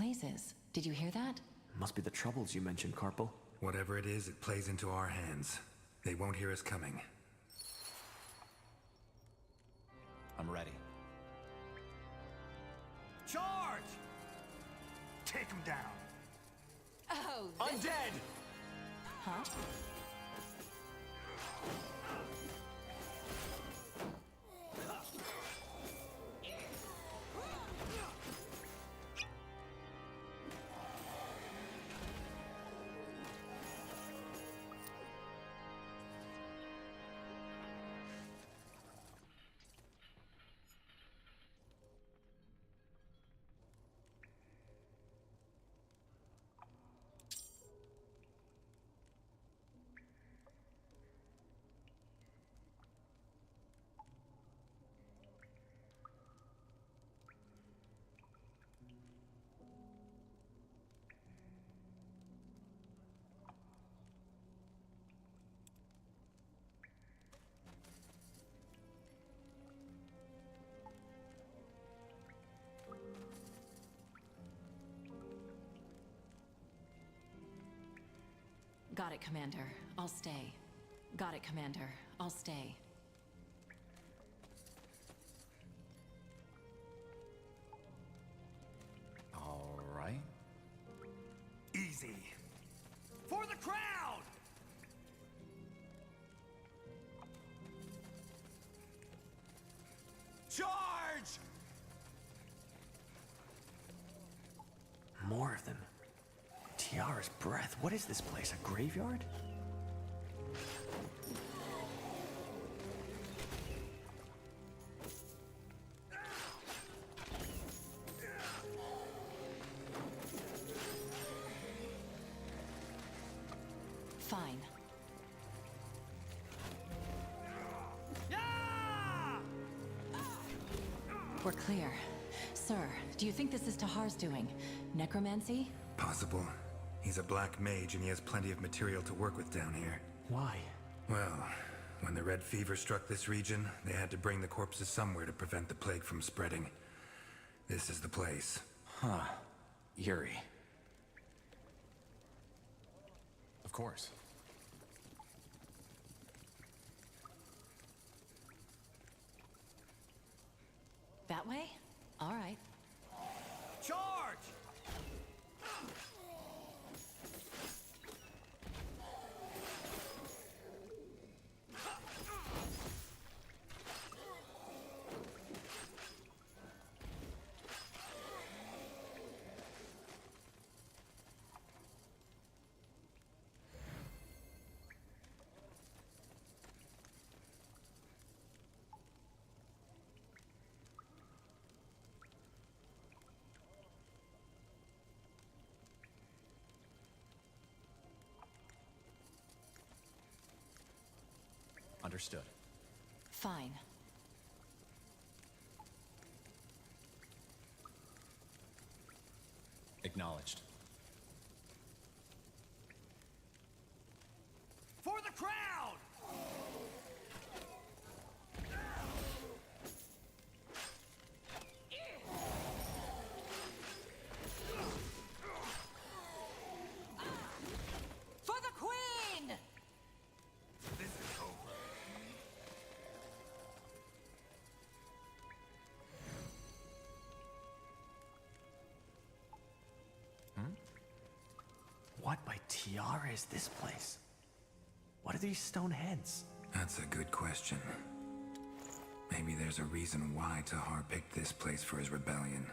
noise is. Did you hear that? Must be the troubles you mentioned, Carpal. Whatever it is, it plays into our hands. They won't hear us coming. I'm ready. Charge! Take him down. Oh, Undead! Huh? Got it, Commander. I'll stay. Got it, Commander. I'll stay. All right. Easy. For the crowd! Charge! More of them. Tiara's breath. What is this place? A graveyard? Fine. Yeah! We're clear. Sir, do you think this is Tahar's doing? Necromancy? Possible. He's a black mage and he has plenty of material to work with down here. Why? Well, when the red fever struck this region, they had to bring the corpses somewhere to prevent the plague from spreading. This is the place. Huh. Eerie. Of course. That way? All right. Charge! Understood. Fine. Acknowledged. For the crowd! For the Queen! This is over. What by Tiara is this place? What are these stone heads? That's a good question. Maybe there's a reason why Tahar picked this place for his rebellion.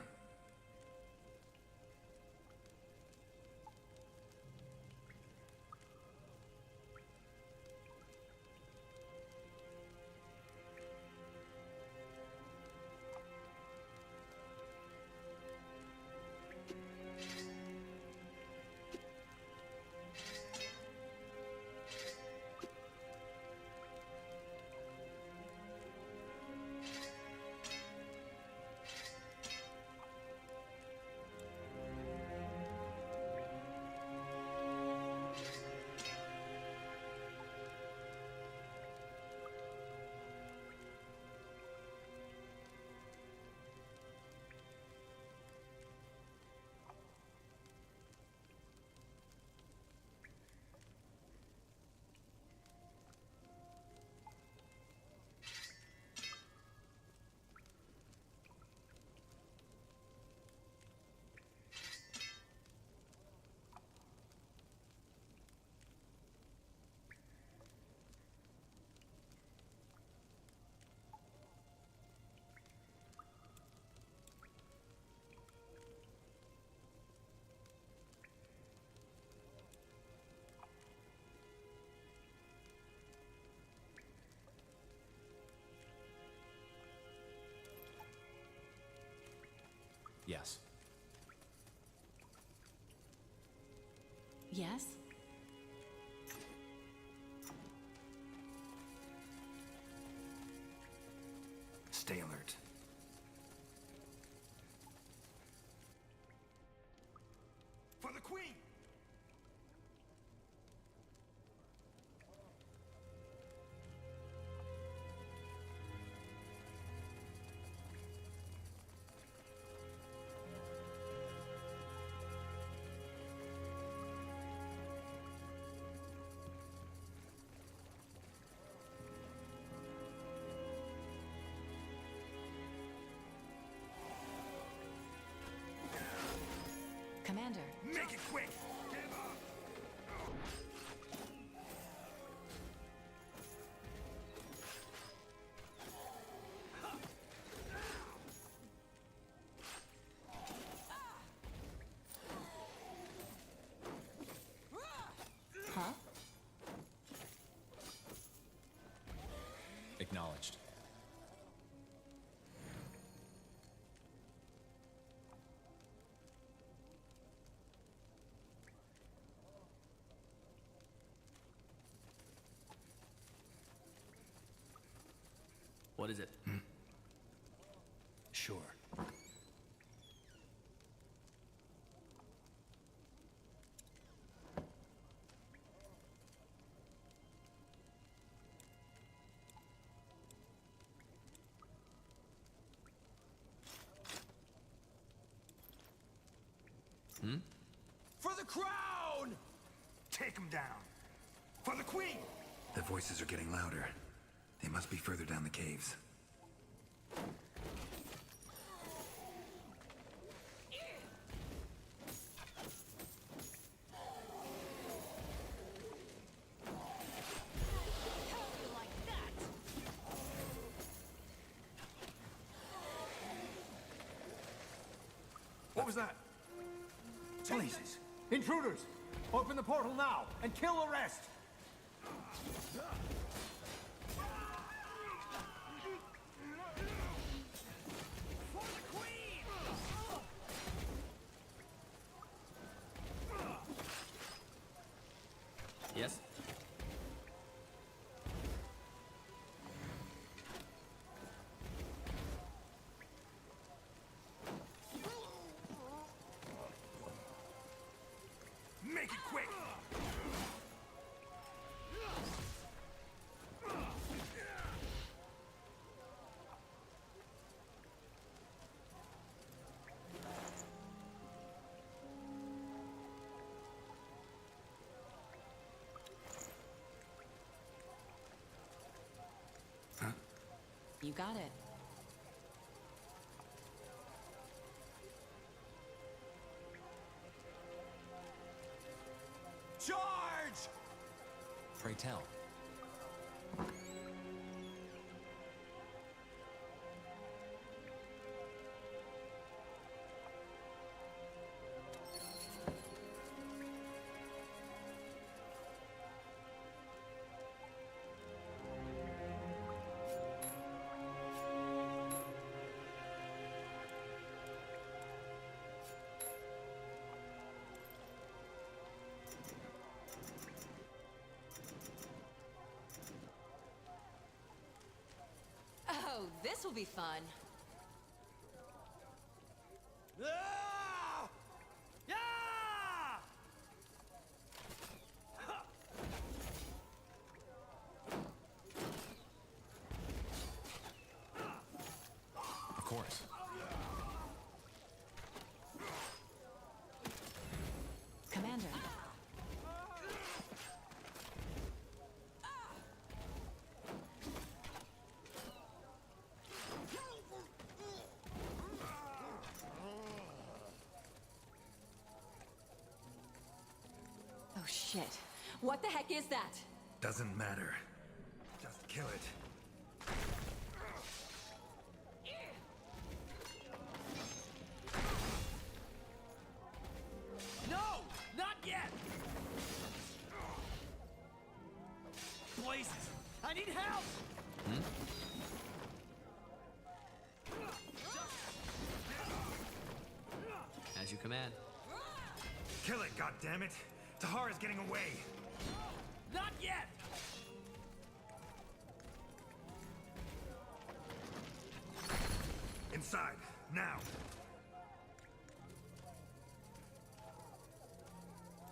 Yes. Yes? Stay alert. For the queen! Commander, Make it quick! huh? Acknowledged. What is it? Sure. For the crown! Take him down. For the queen! The voices are getting louder. They must be further down the caves. What was that? Jesus! Intruders! Open the portal now and kill the rest! For the queen! Yes? Make it quick! You got it. Charge! Pray tell. Oh, this will be fun. Ah! Yeah! Of course. Commander. Oh shit. What the heck is that? Doesn't matter. Just kill it. No! Not yet! Blazes! I need help! you command. Kill it, goddammit! Tahara's getting away! Not yet! Inside, now!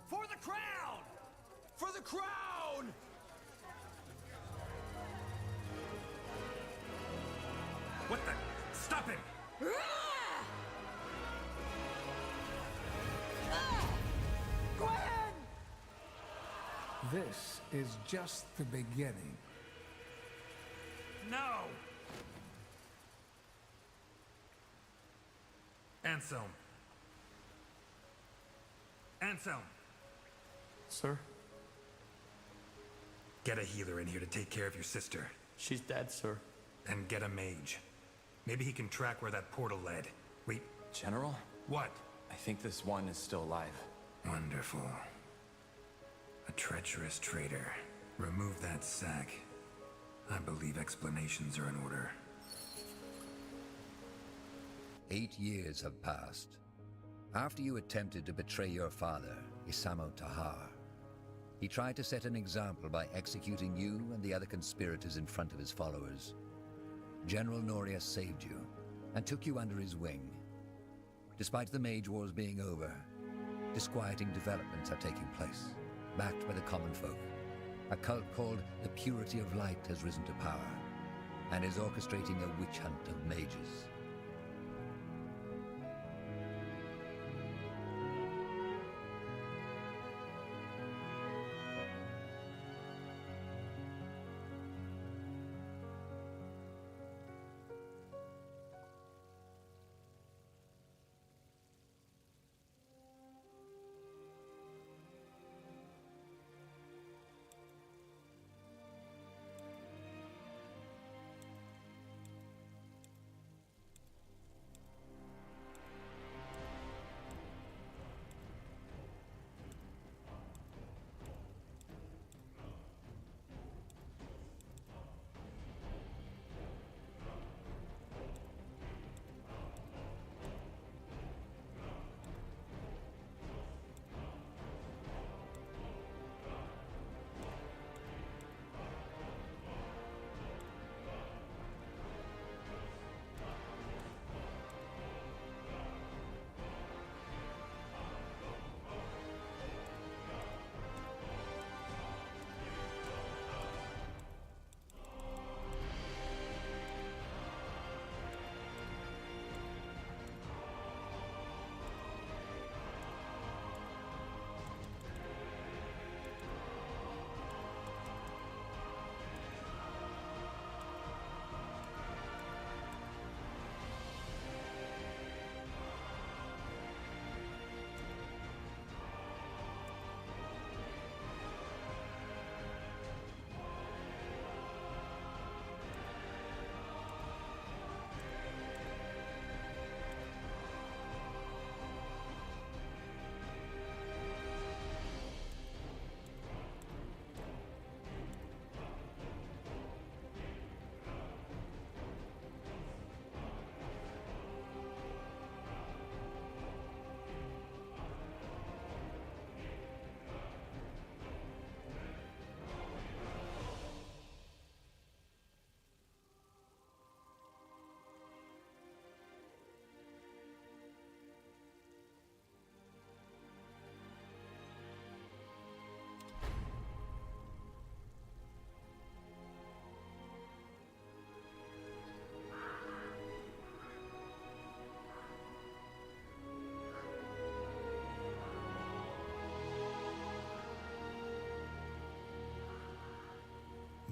For the crown! For the crown! What the? Stop him! Gwen! This is just the beginning. No! Anselm. Anselm! Sir? Get a healer in here to take care of your sister. She's dead, sir. And get a mage. Maybe he can track where that portal led. Wait, General? what? I think this one is still alive. Wonderful. A treacherous traitor. Remove that sack. I believe explanations are in order. 8 years have passed. After you attempted to betray your father, Isamo Tahar, he tried to set an example by executing you and the other conspirators in front of his followers. General Noria saved you and took you under his wing. Despite the Mage Wars being over, disquieting developments are taking place, backed by the common folk. A cult called the Purity of Light has risen to power and is orchestrating a witch hunt of mages.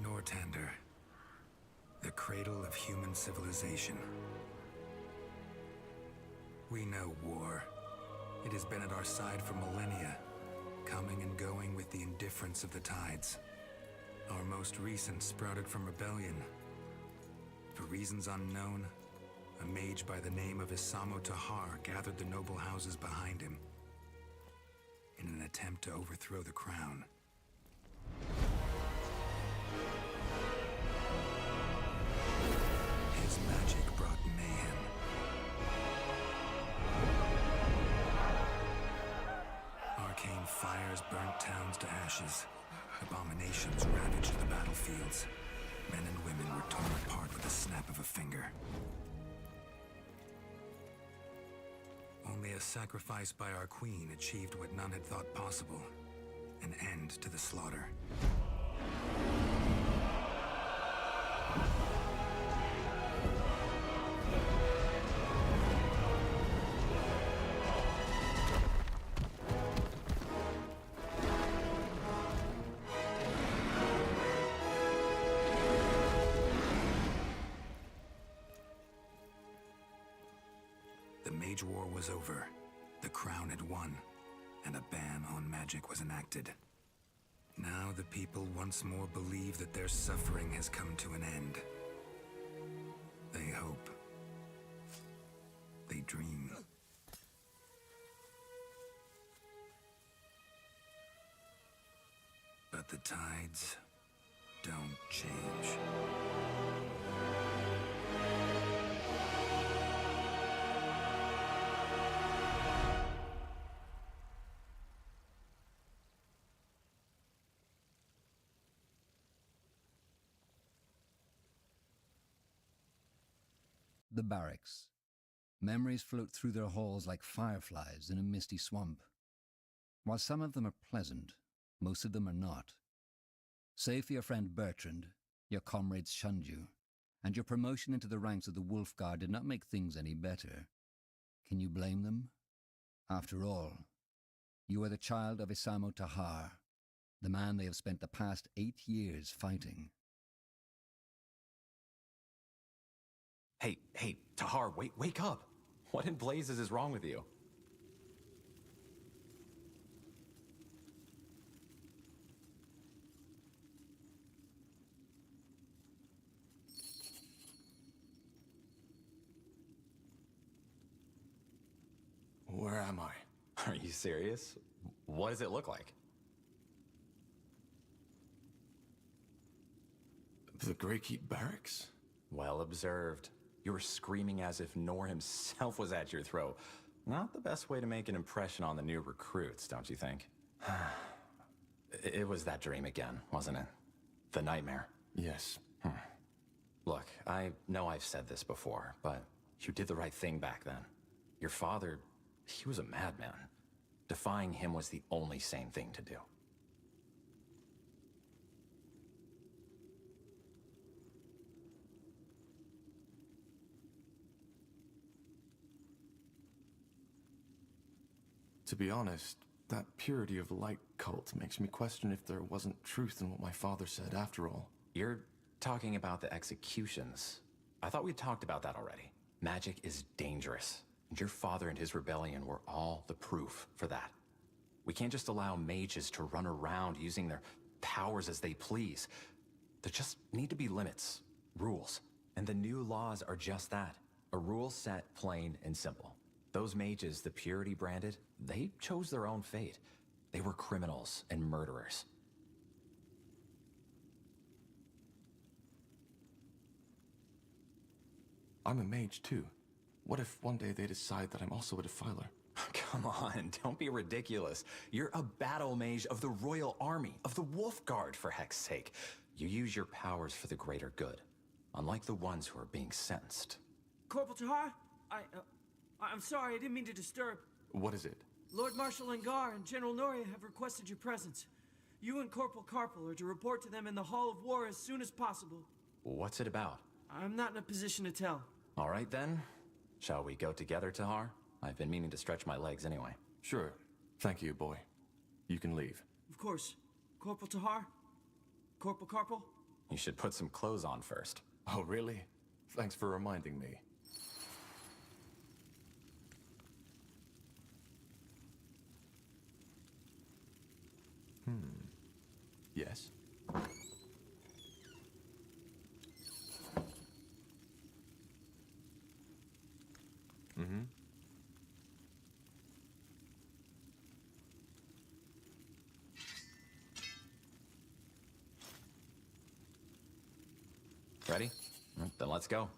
Nortander, the cradle of human civilization. We know war. It has been at our side for millennia, coming and going with the indifference of the tides. Our most recent sprouted from rebellion. For reasons unknown, a mage by the name of Isamo Tahar gathered the noble houses behind him in an attempt to overthrow the crown. His magic brought mayhem. ashes. Abominations ravaged the battlefields. Men and women were torn apart with the snap of a finger. Only a sacrifice by our queen achieved what none had thought possible. An end to the slaughter. The Mage War was over. The Crown had won, and a ban on magic was enacted. Now the people once more believe that their suffering has come to an end. They hope. They dream. But the tides don't change. The barracks. Memories float through their halls like fireflies in a misty swamp. While some of them are pleasant, most of them are not. Save for your friend Bertrand, your comrades shunned you, and your promotion into the ranks of the Wolf Guard did not make things any better. Can you blame them? After all, you are the child of Isamo Tahar, the man they have spent the past 8 years fighting. Hey, Tahar, wake up! What in blazes is wrong with you? Where am I? Are you serious? What does it look like? The Greykeep Barracks? Well observed. You were screaming as if Nor himself was at your throat. Not the best way to make an impression on the new recruits, don't you think? It was that dream again, wasn't it? The nightmare. Yes. Look, I know I've said this before, but you did the right thing back then. Your father, he was a madman. Defying him was the only sane thing to do. To be honest, that Purity of Light cult makes me question if there wasn't truth in what my father said after all. You're talking about the executions. I thought we talked about that already. Magic is dangerous, and your father and his rebellion were all the proof for that. We can't just allow mages to run around using their powers as they please. There just need to be limits, rules, and the new laws are just that. A rule set plain and simple. Those mages the Purity branded, they chose their own fate. They were criminals and murderers. I'm a mage too. What if one day they decide that I'm also a defiler? Come on, don't be ridiculous. You're a battle mage of the Royal Army, of the Wolf Guard, for heck's sake. You use your powers for the greater good, unlike the ones who are being sentenced. Corporal Tahar? I'm sorry, I didn't mean to disturb. What is it? Lord Marshal Angar and General Noria have requested your presence. You and Corporal Carpel are to report to them in the Hall of War as soon as possible. What's it about? I'm not in a position to tell. All right then. Shall we go together, Tahar? I've been meaning to stretch my legs anyway. Sure. Thank you, boy. You can leave. Of course. Corporal Tahar? Corporal Carpel? You should put some clothes on first. Oh, really? Thanks for reminding me. Yes? Ready? Then let's go.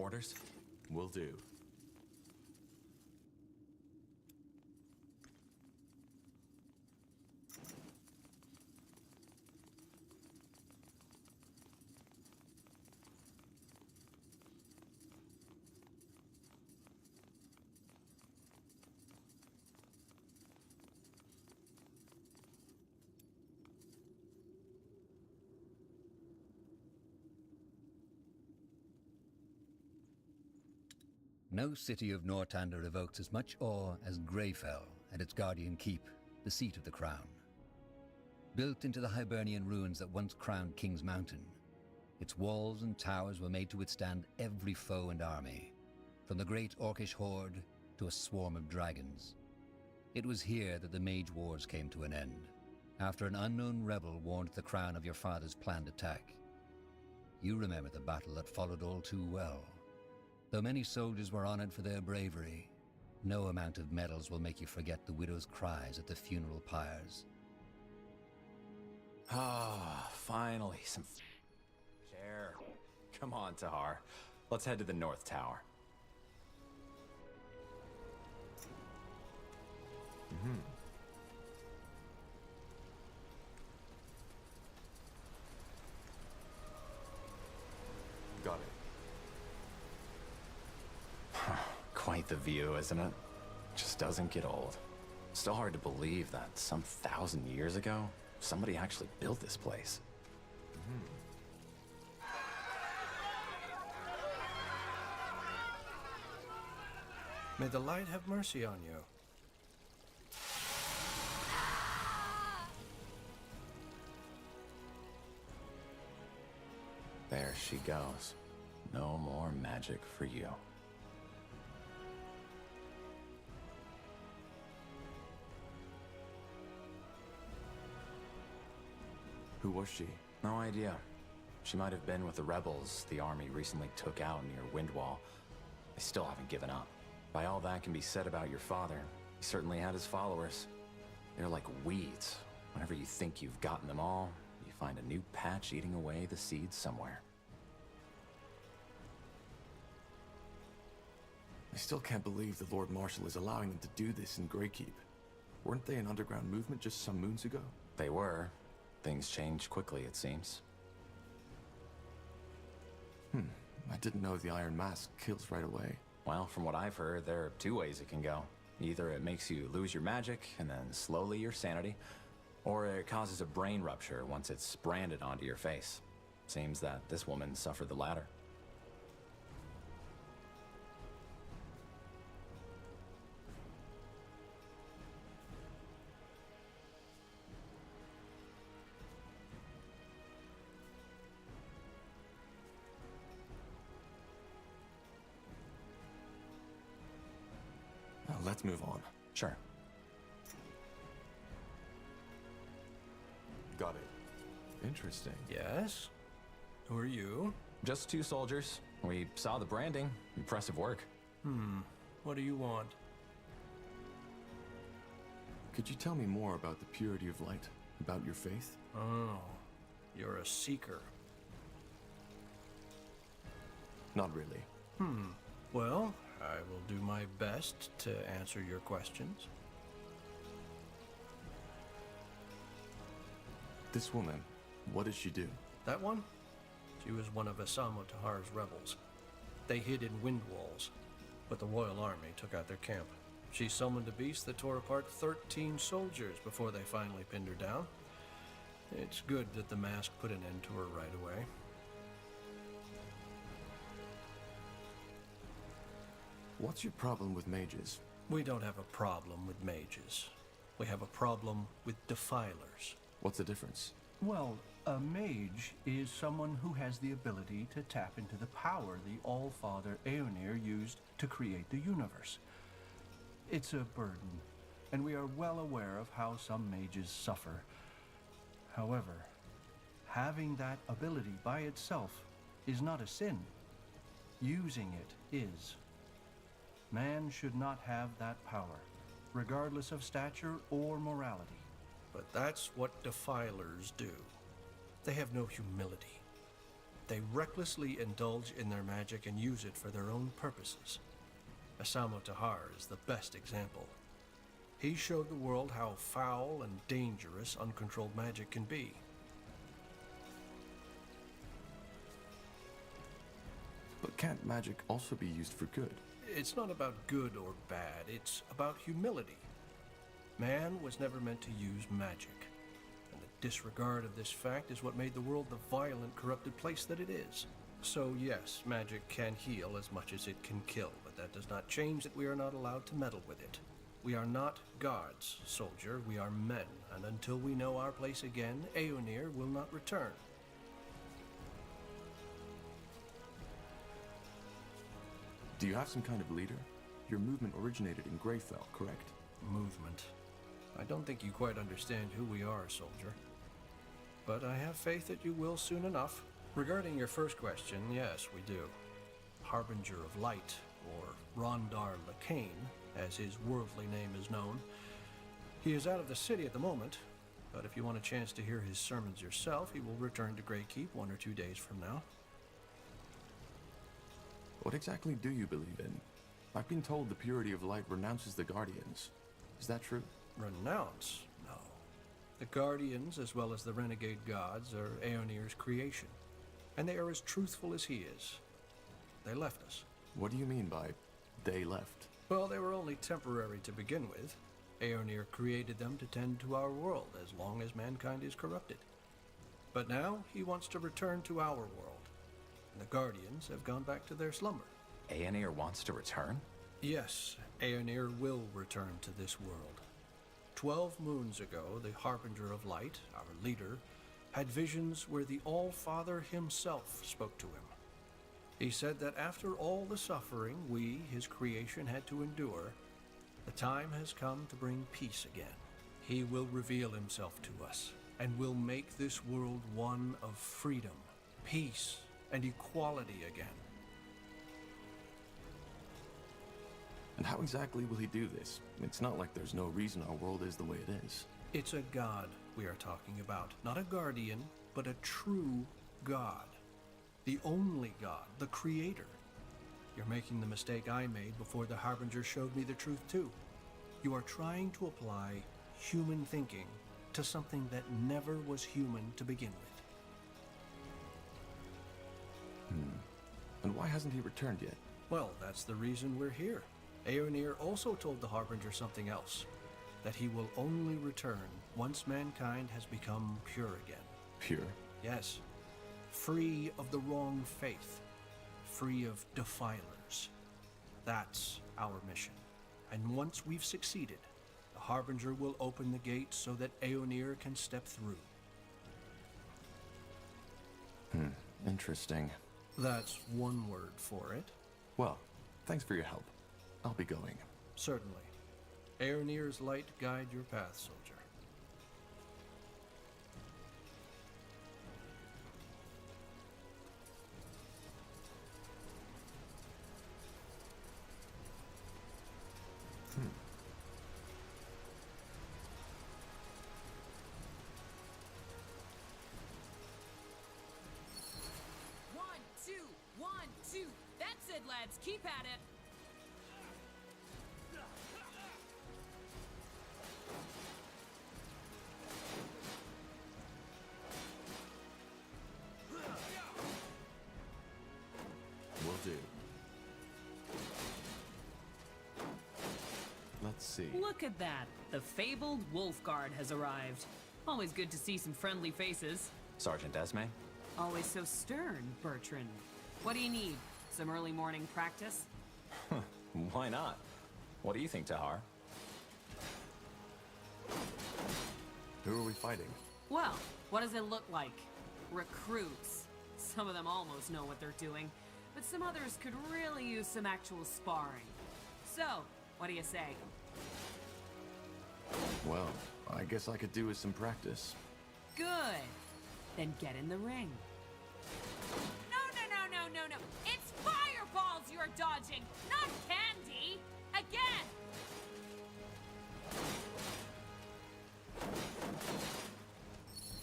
Orders? Will do. No city of Nortander evokes as much awe as Greyfell and its guardian keep, the seat of the crown. Built into the Hibernian ruins that once crowned King's Mountain, its walls and towers were made to withstand every foe and army, from the great Orcish horde to a swarm of dragons. It was here that the Mage Wars came to an end, after an unknown rebel warned the crown of your father's planned attack. You remember the battle that followed all too well. Though many soldiers were honored for their bravery, no amount of medals will make you forget the widow's cries at the funeral pyres. Ah, finally, some air. Come on, Tahar. Let's head to the North Tower. Got it. Quite the view, isn't it? Just doesn't get old. Still hard to believe that some 1,000 years ago, somebody actually built this place. May the light have mercy on you. There she goes. No more magic for you. Who was she? No idea. She might have been with the rebels the army recently took out near Windwall. They still haven't given up. By all that can be said about your father, he certainly had his followers. They're like weeds. Whenever you think you've gotten them all, you find a new patch eating away the seeds somewhere. I still can't believe the Lord Marshal is allowing them to do this in Greykeep. Weren't they an underground movement just some moons ago? They were. Things changed quickly, it seems. I didn't know the Iron Mask kills right away. Well, from what I've heard, there are two ways it can go. Either it makes you lose your magic, and then slowly your sanity, or it causes a brain rupture once it's branded onto your face. Seems that this woman suffered the latter. Now, let's move on. Sure. Got it. Interesting. Yes? Who are you? Just two soldiers. We saw the branding. Impressive work. What do you want? Could you tell me more about the purity of light? About your faith? Oh, you're a seeker. Not really. Well, I will do my best to answer your questions. This woman, what does she do? That one? She was one of Asamo Tahar's rebels. They hid in wind walls, but the Royal Army took out their camp. She summoned a beast that tore apart 13 soldiers before they finally pinned her down. It's good that the mask put an end to her right away. What's your problem with mages? We don't have a problem with mages. We have a problem with defilers. What's the difference? Well, a mage is someone who has the ability to tap into the power the All-Father Aeonir used to create the universe. It's a burden, and we are well aware of how some mages suffer. However, having that ability by itself is not a sin. Using it is. Man should not have that power, regardless of stature or morality. But that's what defilers do. They have no humility. They recklessly indulge in their magic and use it for their own purposes. Asamo Tahar is the best example. He showed the world how foul and dangerous uncontrolled magic can be. But can't magic also be used for good? It's not about good or bad, it's about humility. Man was never meant to use magic, and the disregard of this fact is what made the world the violent, corrupted place that it is. So yes, magic can heal as much as it can kill, but that does not change that we are not allowed to meddle with it. We are not gods, soldier, we are men, and until we know our place again, Aeonir will not return. Do you have some kind of leader? Your movement originated in Greyfell, correct? Movement. I don't think you quite understand who we are, soldier. But I have faith that you will soon enough. Regarding your first question, yes, we do. Harbinger of Light, or Rondar Lacane, as his worldly name is known. He is out of the city at the moment, but if you want a chance to hear his sermons yourself, he will return to Greykeep 1 or 2 days from now. What exactly do you believe in? I've been told the purity of light renounces the Guardians. Is that true? Renounce? No. The Guardians, as well as the renegade gods, are Aeonir's creation, and they are as truthful as he is. They left us. What do you mean by they left? Well, they were only temporary to begin with. Aeonir created them to tend to our world as long as mankind is corrupted. But now he wants to return to our world, and the Guardians have gone back to their slumber. Aeonir wants to return? Yes, Aeonir will return to this world. 12 moons ago, the Harbinger of Light, our leader, had visions where the All-Father himself spoke to him. He said that after all the suffering we, his creation, had to endure, the time has come to bring peace again. He will reveal himself to us, and will make this world one of freedom, peace, and equality again. And how exactly will he do this? It's not like there's no reason our world is the way it is. It's a god we are talking about, not a guardian, but a true god. The only God, the Creator. You're making the mistake I made before the Harbinger showed me the truth too. You are trying to apply human thinking to something that never was human to begin with. And why hasn't he returned yet? Well, that's the reason we're here. Aeonir also told the Harbinger something else, that he will only return once mankind has become pure again. Pure? Yes. Free of the wrong faith, free of defilers. That's our mission. And once we've succeeded, the Harbinger will open the gates so that Aeonir can step through. Interesting. That's one word for it. Well, thanks for your help. I'll be going. Certainly. Aeonir's light guide your path, soldier. That's it, lads. Keep at it. Will do. Let's see. Look at that. The fabled Wolf Guard has arrived. Always good to see some friendly faces. Sergeant Esme? Always so stern, Bertrand. What do you need? Some early morning practice? Why not? What do you think, Tahar? Who are we fighting? Well, what does it look like? Recruits. Some of them almost know what they're doing, but some others could really use some actual sparring. So, what do you say? Well, I guess I could do with some practice. Good. Then get in the ring. No. It's fireballs you're dodging, not candy. Again.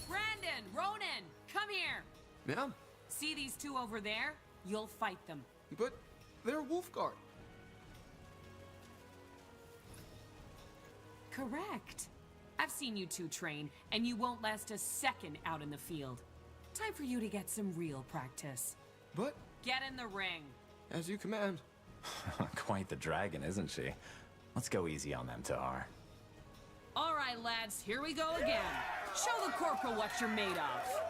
Brandon, Ronan, come here. Yeah? See these two over there? You'll fight them. But they're Wolfguard. Correct. I've seen you two train, and you won't last a second out in the field. Time for you to get some real practice. But... Get in the ring. As you command. Quite the dragon, isn't she? Let's go easy on them, Tahar. All right, lads, here we go again. Show the corporal what you're made of.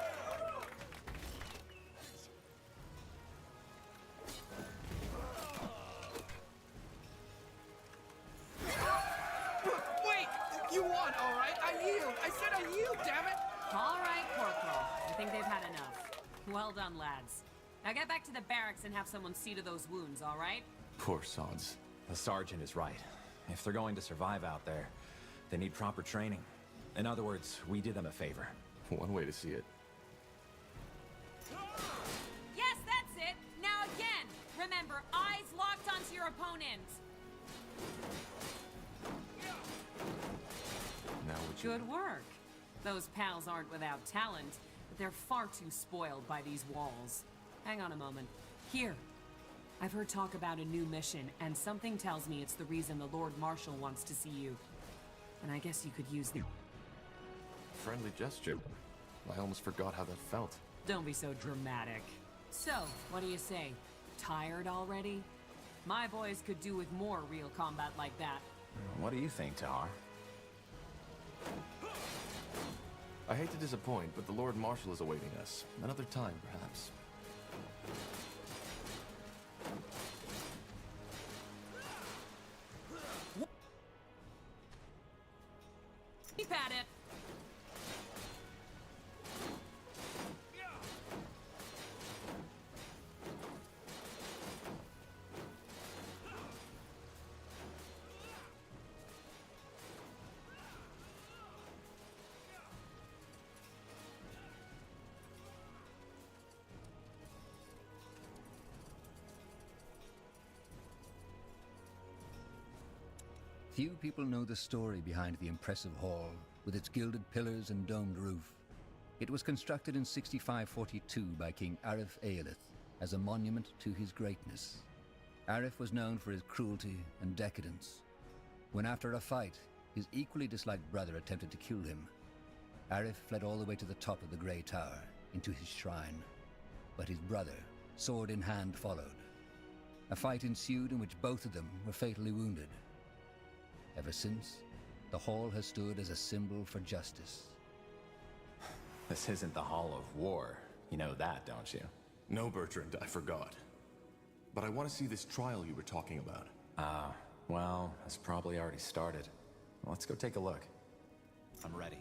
Wait! You won, all right? I yield! I said I yield, damn it! All right, corporal. I think they've had enough. Well done, lads. Now get back to the barracks and have someone see to those wounds, all right? Poor sods. The sergeant is right. If they're going to survive out there, they need proper training. In other words, we did them a favor. One way to see it. Yes, that's it! Now again! Remember, eyes locked onto your opponent! Now would you... Good work. Those pals aren't without talent, but they're far too spoiled by these walls. Hang on a moment. Here. I've heard talk about a new mission, and something tells me it's the reason the Lord Marshal wants to see you. And I guess you could use the... Friendly gesture. I almost forgot how that felt. Don't be so dramatic. So, what do you say? Tired already? My boys could do with more real combat like that. What do you think, Tahar? I hate to disappoint, but the Lord Marshal is awaiting us. Another time, perhaps. Keep at it. Few people know the story behind the impressive hall, with its gilded pillars and domed roof. It was constructed in 6542 by King Arif Aelith as a monument to his greatness. Arif was known for his cruelty and decadence. When after a fight, his equally disliked brother attempted to kill him, Arif fled all the way to the top of the Grey Tower, into his shrine. But his brother, sword in hand, followed. A fight ensued in which both of them were fatally wounded. Ever since, the hall has stood as a symbol for justice. This isn't the Hall of War. You know that, don't you? No, Bertrand, I forgot. But I want to see this trial you were talking about. Well, it's probably already started. Let's go take a look. I'm ready.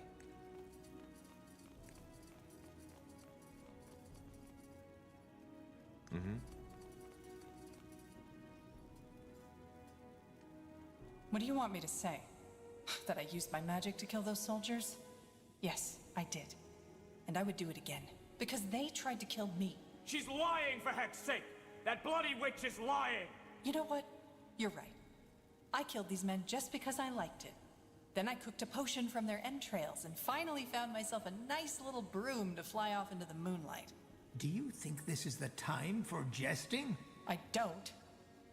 What do you want me to say? That I used my magic to kill those soldiers? Yes, I did. And I would do it again. Because they tried to kill me. She's lying, for heck's sake! That bloody witch is lying! You know what? You're right. I killed these men just because I liked it. Then I cooked a potion from their entrails and finally found myself a nice little broom to fly off into the moonlight. Do you think this is the time for jesting? I don't.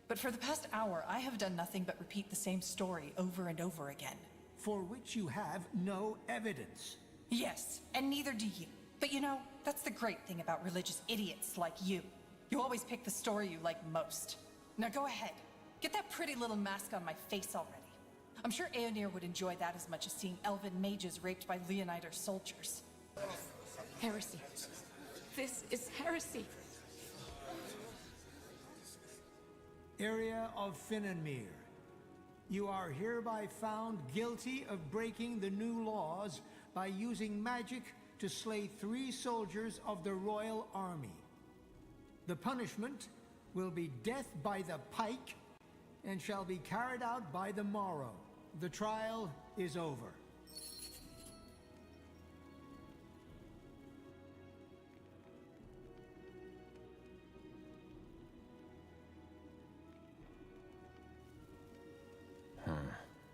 But for the past hour, I have done nothing but repeat the same story over and over again. For which you have no evidence. Yes, and neither do you. But you know, that's the great thing about religious idiots like you. You always pick the story you like most. Now go ahead. Get that pretty little mask on my face already. I'm sure Aeonir would enjoy that as much as seeing elven mages raped by Leonider soldiers. Heresy. This is heresy. Area of Finnanmere. You are hereby found guilty of breaking the new laws by using magic to slay 3 soldiers of the royal army. The punishment will be death by the pike and shall be carried out by the morrow. The trial is over.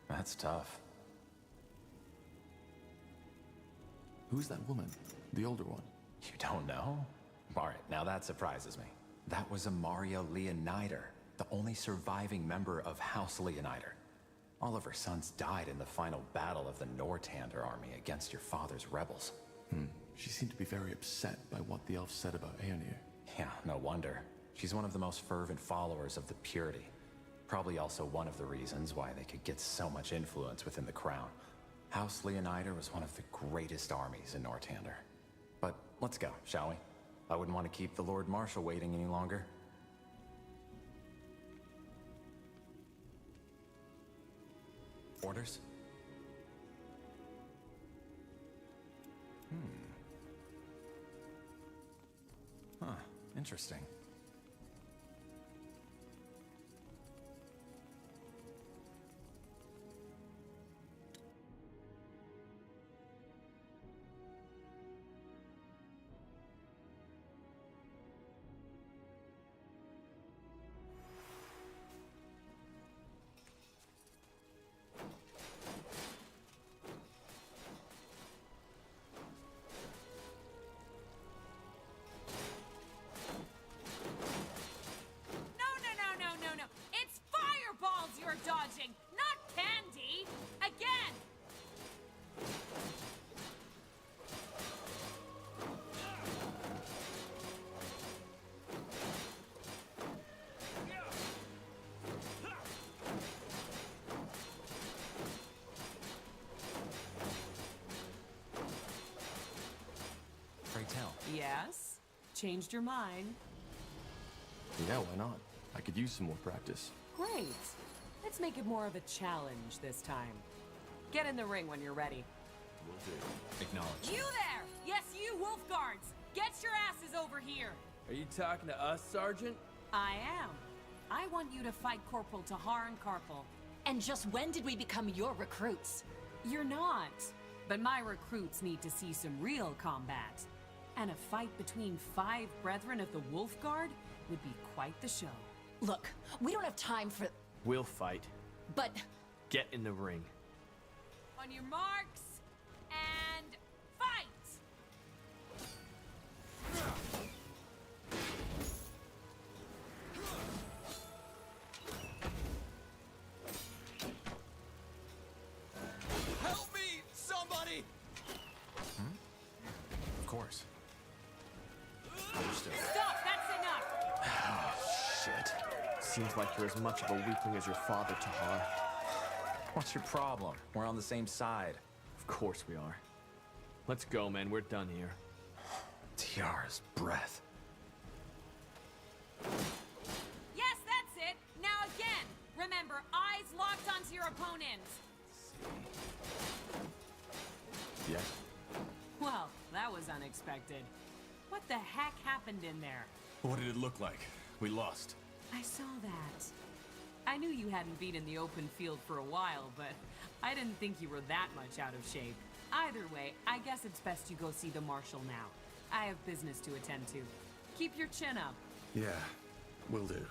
That's tough. Who's that woman? The older one? You don't know? All right, now that surprises me. That was a Mario Leonider, the only surviving member of House Leonider. All of her sons died in the final battle of the Nortander army against your father's rebels. She seemed to be very upset by what the elves said about Aeonir. Yeah, no wonder. She's one of the most fervent followers of the Purity. Probably also one of the reasons why they could get so much influence within the crown. House Leonider was one of the greatest armies in Nortander. But let's go, shall we? I wouldn't want to keep the Lord Marshal waiting any longer. Orders? Huh, interesting. No. It's fireballs you're dodging, not candy! Again! Pray tell. Yes? Changed your mind? Yeah, why not? I could use some more practice. Great. Let's make it more of a challenge this time. Get in the ring when you're ready. Will do. Acknowledge. You there! Yes, you wolf guards! Get your asses over here! Are you talking to us, Sergeant? I am. I want you to fight Corporal Tahar and Carpal. And just when did we become your recruits? You're not. But my recruits need to see some real combat. And a fight between 5 brethren of the Wolf Guard would be quite the show. Look, we don't have time for... We'll fight. But... Get in the ring. On your marks, and fight! Help me, somebody! Of course. Understood. Stop! That's enough! Shit. Seems like you're as much of a weakling as your father, Tahar. What's your problem? We're on the same side. Of course we are. Let's go, man. We're done here. Tiara's breath. Yes, that's it! Now again! Remember, eyes locked onto your opponent! Yes. Well, that was unexpected. What the heck happened in there? What did it look like? We lost. I saw that. I knew you hadn't been in the open field for a while, but I didn't think you were that much out of shape. Either way, I guess it's best you go see the Marshal now. I have business to attend to. Keep your chin up. Yeah, will do.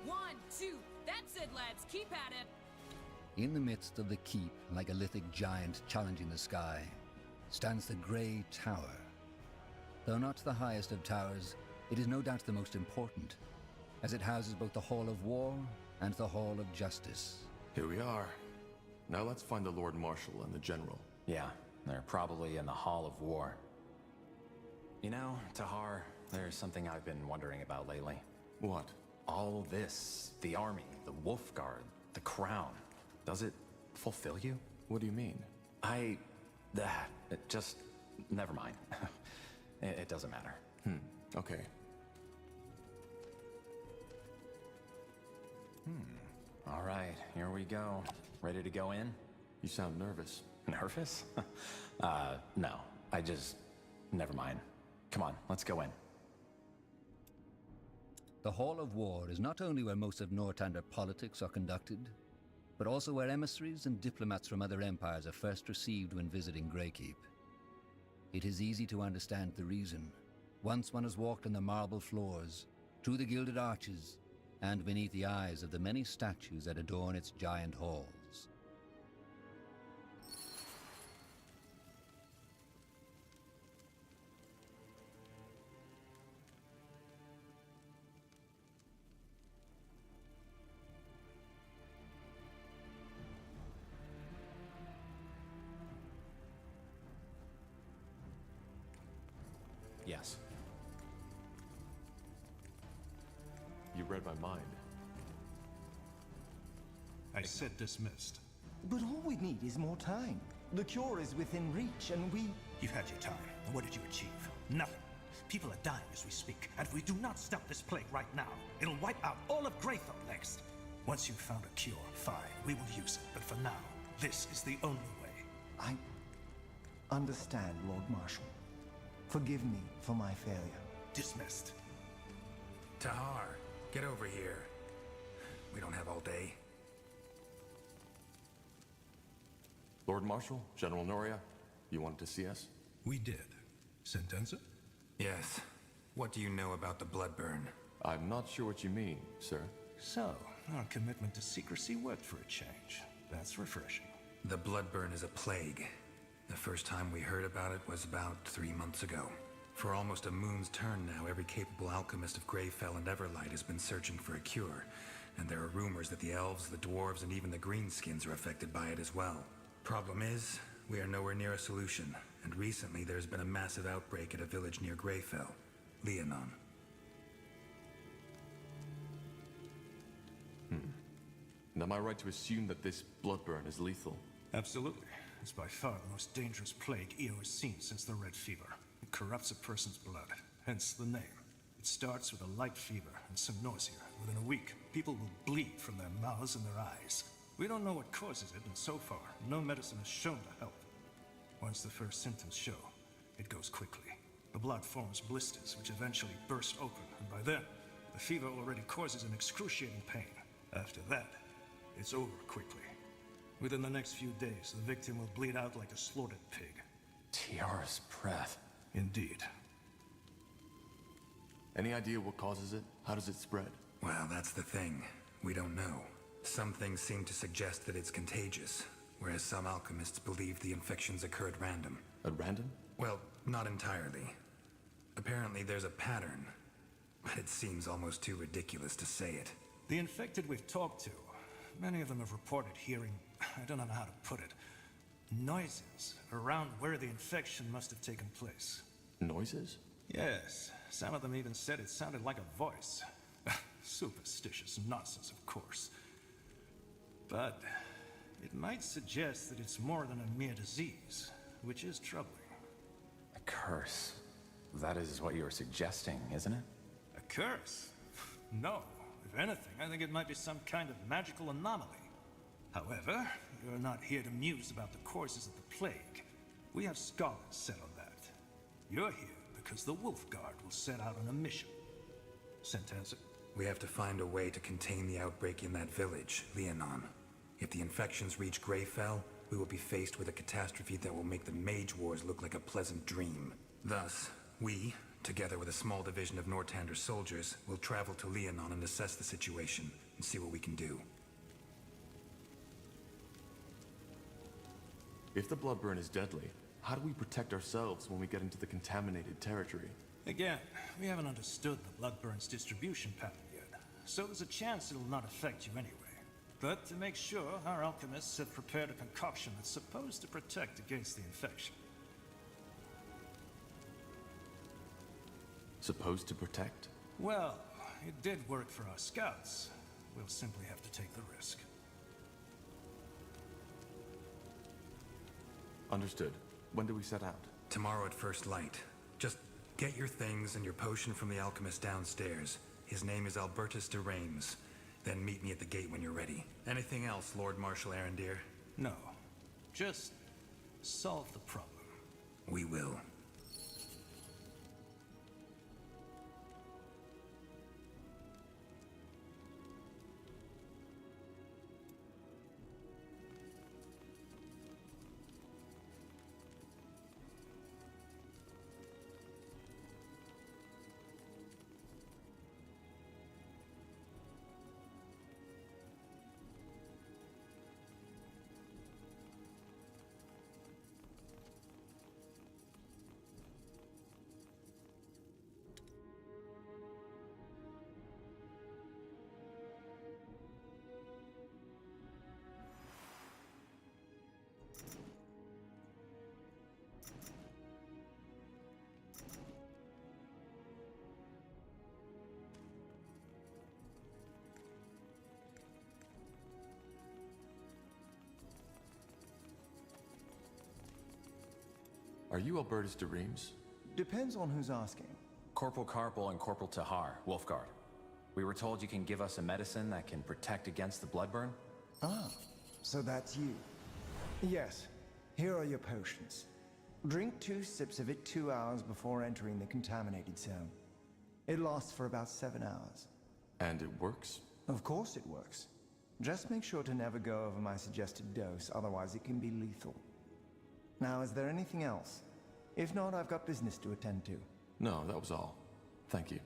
One, two. That's it, lads. Keep at it. In the midst of the keep, like a lithic giant challenging the sky, stands the Grey Tower. Though not the highest of towers, it is no doubt the most important, as it houses both the Hall of War and the Hall of Justice. Here we are. Now let's find the Lord Marshal and the General. Yeah, they're probably in the Hall of War. You know, Tahar, there's something I've been wondering about lately. What? All this, the army, the Wolf Guard, the crown, does it fulfill you? What do you mean? It just, never mind. It doesn't matter. Okay. All right, here we go. Ready to go in? You sound nervous. Nervous? No, never mind. Come on, let's go in. The Hall of War is not only where most of Nortander politics are conducted, but also where emissaries and diplomats from other empires are first received when visiting Greykeep. It is easy to understand the reason. Once one has walked on the marble floors, through the gilded arches, and beneath the eyes of the many statues that adorn its giant halls. Yes. You read my mind. I said dismissed. But all we need is more time. The cure is within reach, and we... You've had your time. And what did you achieve? Nothing. People are dying as we speak, and if we do not stop this plague right now, it'll wipe out all of Graythorpe next. Once you've found a cure, fine, we will use it. But for now, this is the only way. I understand, Lord Marshal. Forgive me for my failure. Dismissed. Tahar, get over here. We don't have all day. Lord Marshal, General Noria, you wanted to see us? We did. Sentenza? Yes. What do you know about the Bloodburn? I'm not sure what you mean, sir. So, our commitment to secrecy worked for a change. That's refreshing. The Bloodburn is a plague. The first time we heard about it was about 3 months ago. For almost a moon's turn now, every capable alchemist of Greyfell and Everlight has been searching for a cure. And there are rumors that the elves, the dwarves, and even the greenskins are affected by it as well. Problem is, we are nowhere near a solution. And recently there's been a massive outbreak at a village near Greyfell, Leonon. And am I right to assume that this Bloodburn is lethal? Absolutely. It's by far the most dangerous plague EO has seen since the Red Fever. It corrupts a person's blood, hence the name. It starts with a light fever and some nausea. Within a week, people will bleed from their mouths and their eyes. We don't know what causes it, and so far, no medicine has shown to help. Once the first symptoms show, it goes quickly. The blood forms blisters, which eventually burst open, and by then, the fever already causes an excruciating pain. After that, it's over quickly. Within the next few days, the victim will bleed out like a slaughtered pig. Tiara's breath. Indeed. Any idea what causes it? How does it spread? Well, that's the thing. We don't know. Some things seem to suggest that it's contagious, whereas some alchemists believe the infections occur at random. At random? Well, not entirely. Apparently there's a pattern, but it seems almost too ridiculous to say it. The infected we've talked to, many of them have reported hearing, I don't know how to put it, noises around where the infection must have taken place. Noises? Yes. Some of them even said it sounded like a voice. Superstitious nonsense, of course. But it might suggest that it's more than a mere disease, which is troubling. A curse. That is what you're suggesting, isn't it? A curse? No. If anything, I think it might be some kind of magical anomaly. However, you're not here to muse about the causes of the plague. We have scholars set on that. You're here because the Wolf Guard will set out on a mission. Sentenza? We have to find a way to contain the outbreak in that village, Leonon. If the infections reach Greyfell, we will be faced with a catastrophe that will make the Mage Wars look like a pleasant dream. Thus, we, together with a small division of Nortander's soldiers, will travel to Leonon and assess the situation and see what we can do. If the Bloodburn is deadly, how do we protect ourselves when we get into the contaminated territory? Again, we haven't understood the Bloodburn's distribution pattern yet, so there's a chance it'll not affect you anyway. But to make sure, our alchemists have prepared a concoction that's supposed to protect against the infection. Supposed to protect? Well, it did work for our scouts. We'll simply have to take the risk. Understood. When do we set out? Tomorrow at first light. Just get your things and your potion from the alchemist downstairs. His name is Albertus de Reims. Then meet me at the gate when you're ready. Anything else, Lord Marshal Arendir? No. Just solve the problem. We will. Are you Albertus de Reams? Depends on who's asking. Corporal Carpel and Corporal Tahar, Wolfguard. We were told you can give us a medicine that can protect against the blood burn? Ah, so that's you. Yes, here are your potions. Drink 2 sips of it 2 hours before entering the contaminated zone. It lasts for about 7 hours. And it works? Of course it works. Just make sure to never go over my suggested dose, otherwise it can be lethal. Now, is there anything else? If not, I've got business to attend to. No, that was all. Thank you.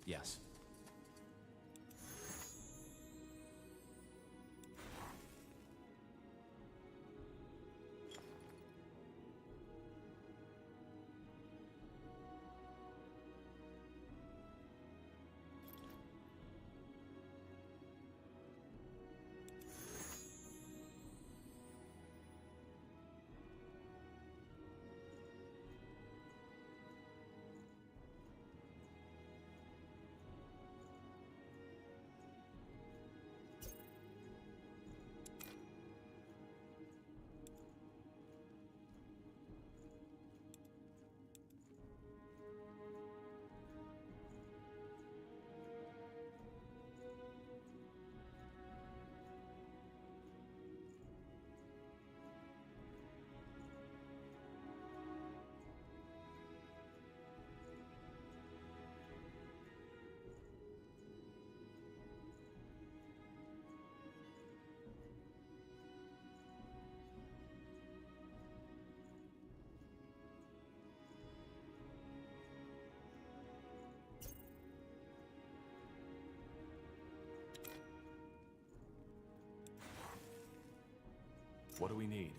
Yes. What do we need?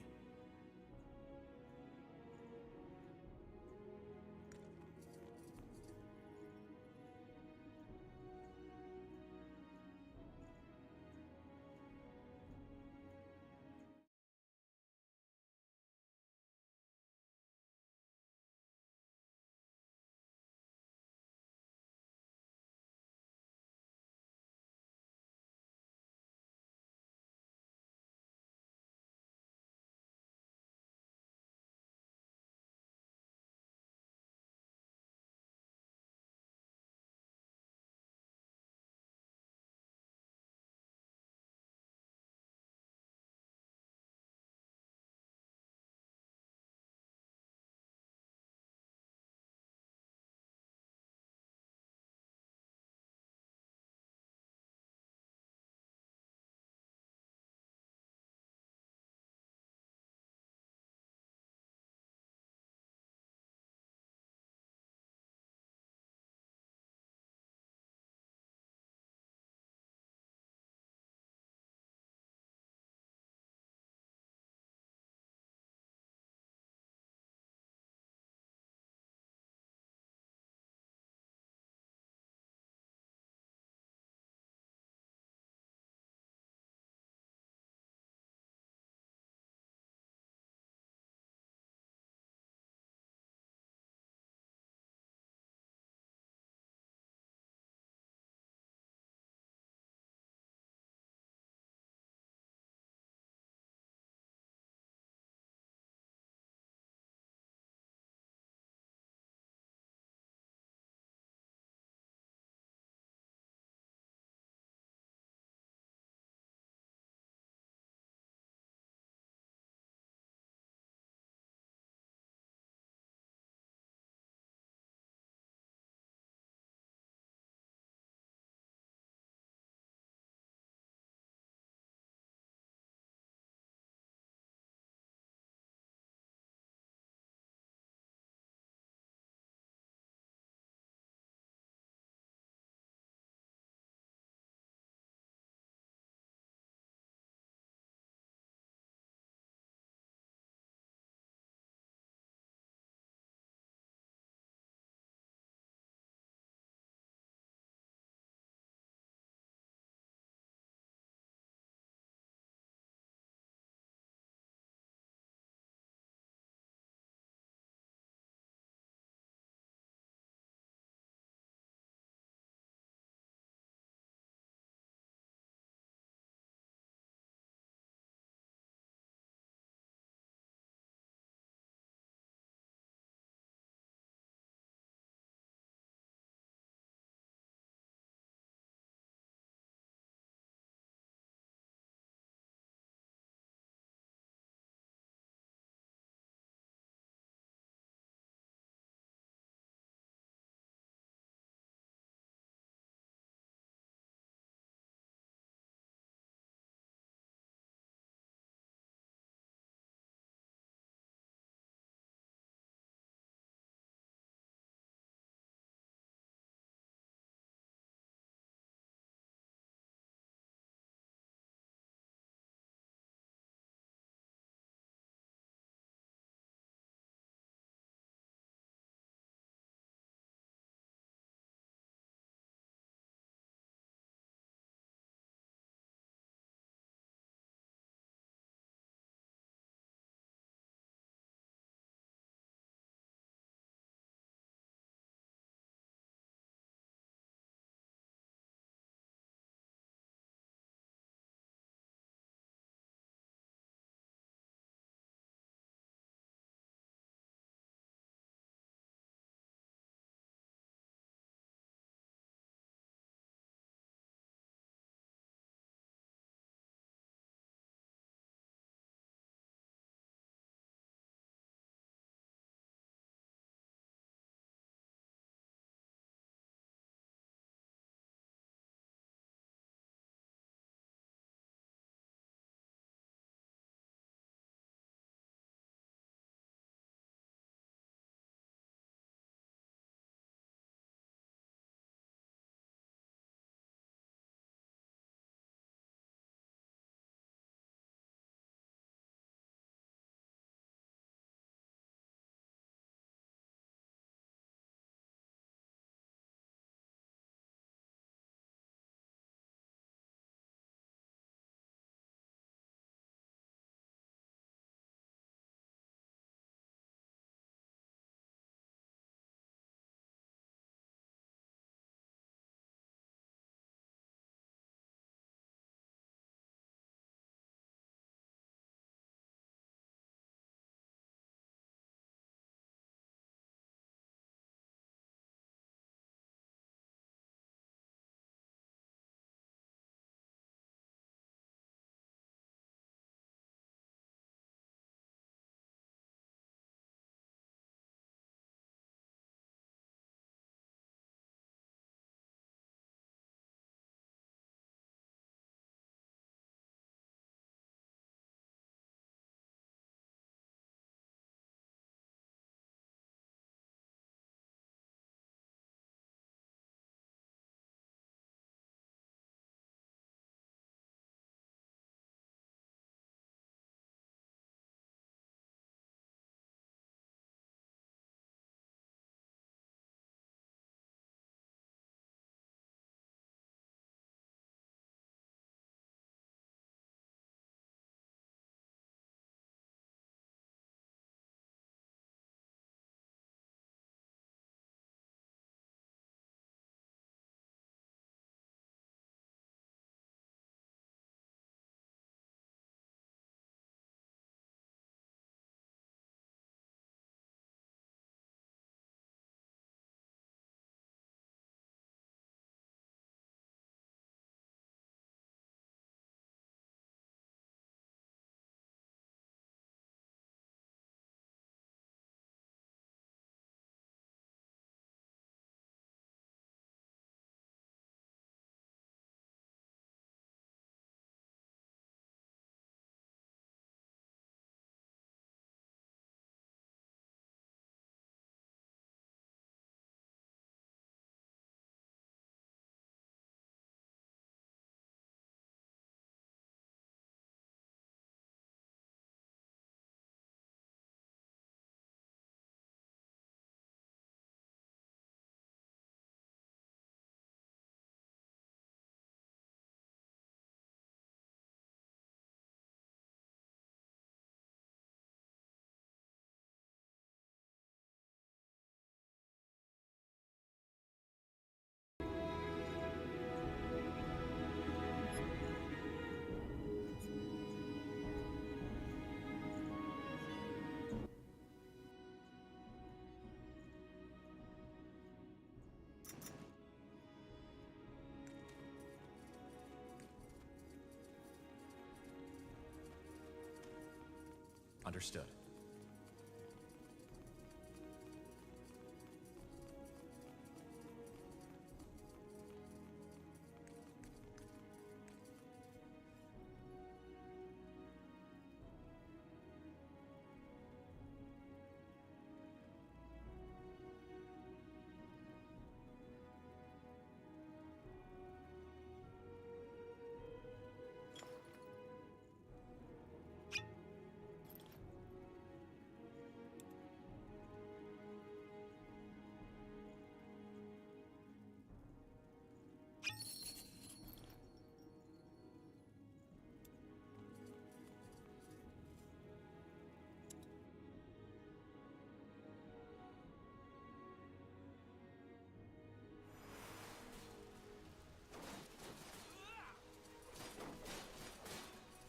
Understood.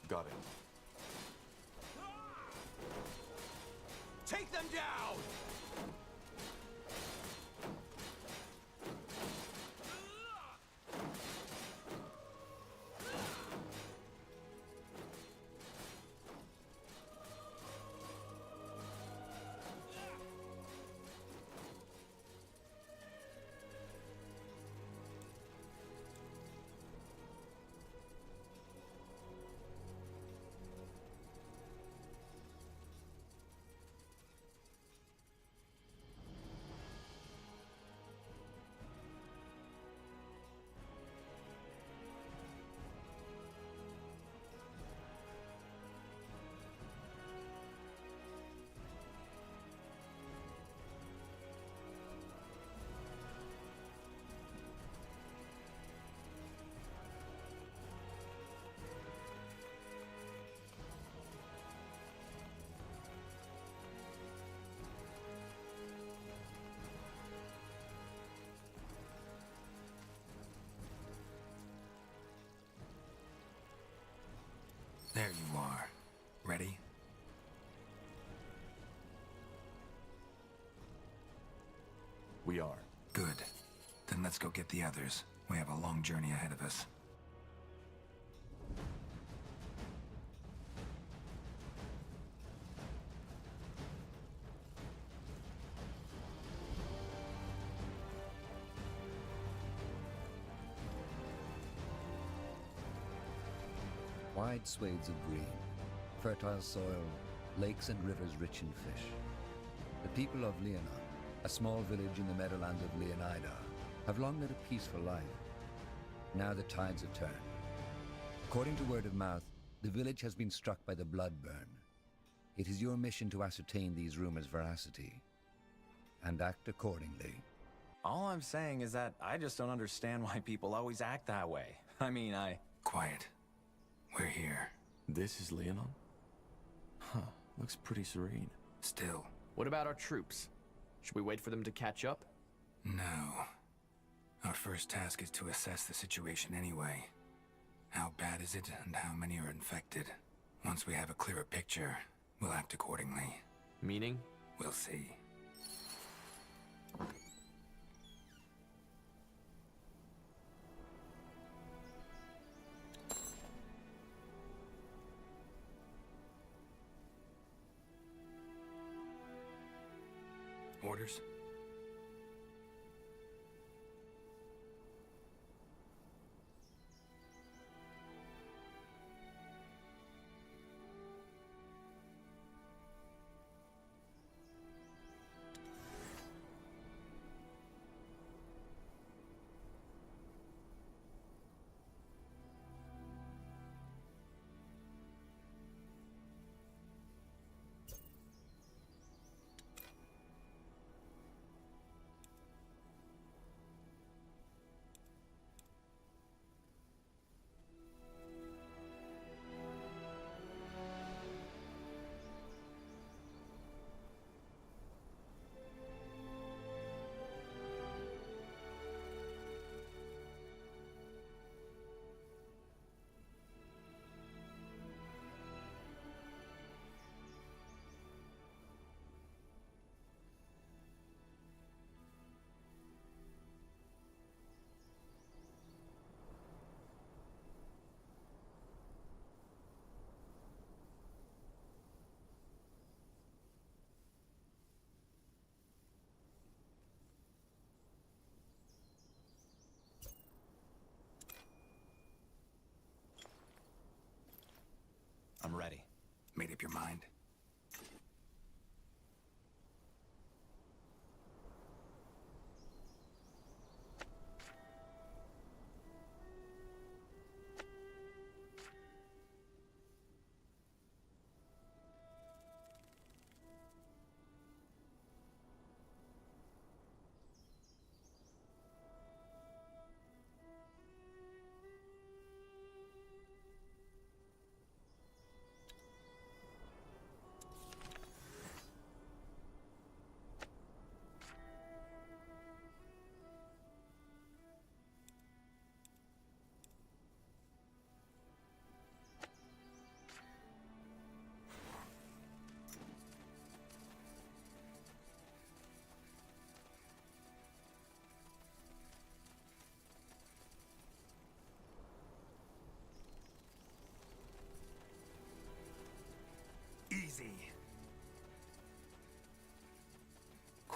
Got it. Take them down! There you are. Ready? We are. Good. Then let's go get the others. We have a long journey ahead of us. Wide swathes of green, fertile soil, lakes and rivers rich in fish. The people of Leonon, a small village in the meadowlands of Leonida, have long led a peaceful life. Now the tides have turned. According to word of mouth, the village has been struck by the blood burn. It is your mission to ascertain these rumors' veracity and act accordingly. All I'm saying is that I just don't understand why people always act that way. Quiet. We're here. This is Leonon? Huh, looks pretty serene. Still. What about our troops? Should we wait for them to catch up? No. Our first task is to assess the situation anyway. How bad is it, and how many are infected? Once we have a clearer picture, we'll act accordingly. Meaning? We'll see. Orders?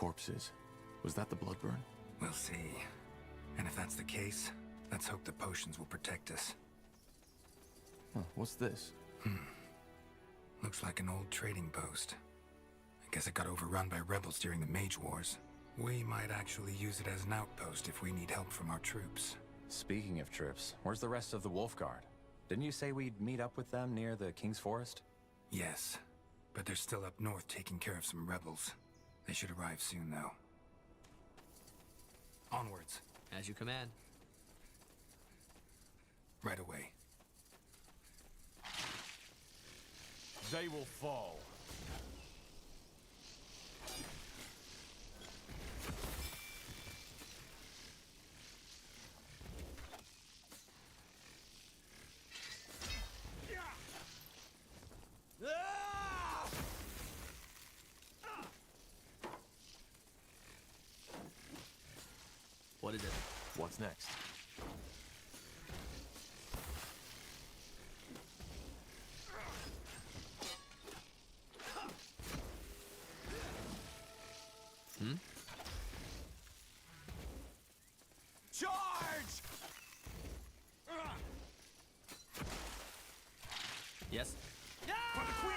corpses. Was that the blood burn? We'll see. And if that's the case, let's hope the potions will protect us. Huh, what's this? Looks like an old trading post. I guess it got overrun by rebels during the Mage Wars. We might actually use it as an outpost if we need help from our troops. Speaking of troops, where's the rest of the Wolf Guard? Didn't you say we'd meet up with them near the King's Forest? Yes, but they're still up north taking care of some rebels. They should arrive soon, though. Onwards. As you command. Right away. They will fall. What is it? What's next? Charge! Yes? For the queen!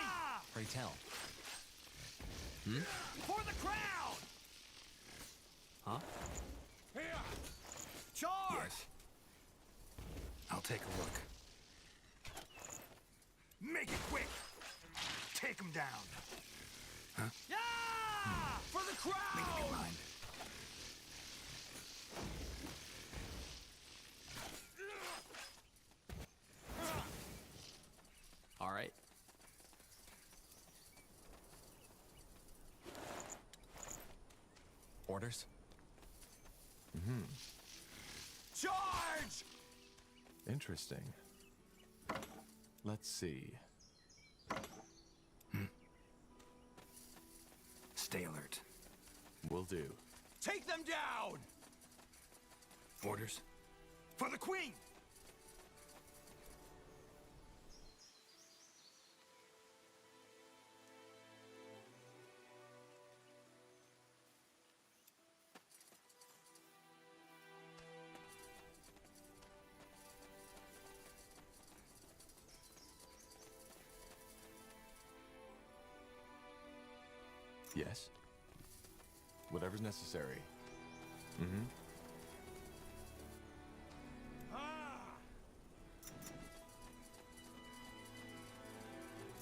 Pray tell. For the crown! Huh? Here! Charge! Yes. I'll take a look. Make it quick! Take him down! Huh? Yeah! For the crown! Make up your mind. All right. Orders? Charge! Interesting. Let's see. Stay alert. Will do. Take them down! Orders? For the queen! Yes? Whatever's necessary.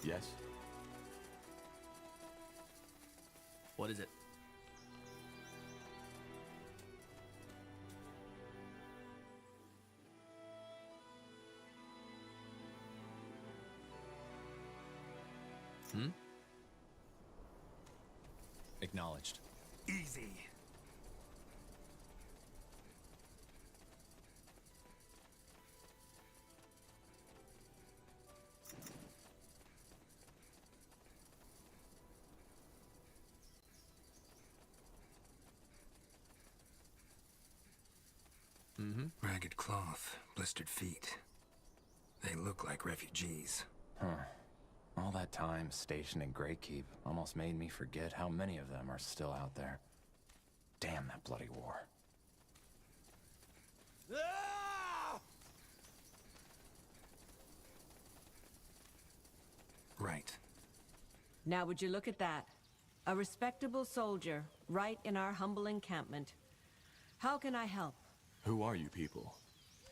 Yes? What is it? Acknowledged. Easy. Ragged cloth, blistered feet. They look like refugees. Huh. All that time stationed in Greykeep almost made me forget how many of them are still out there. Damn that bloody war. Right. Now would you look at that? A respectable soldier, right in our humble encampment. How can I help? Who are you people?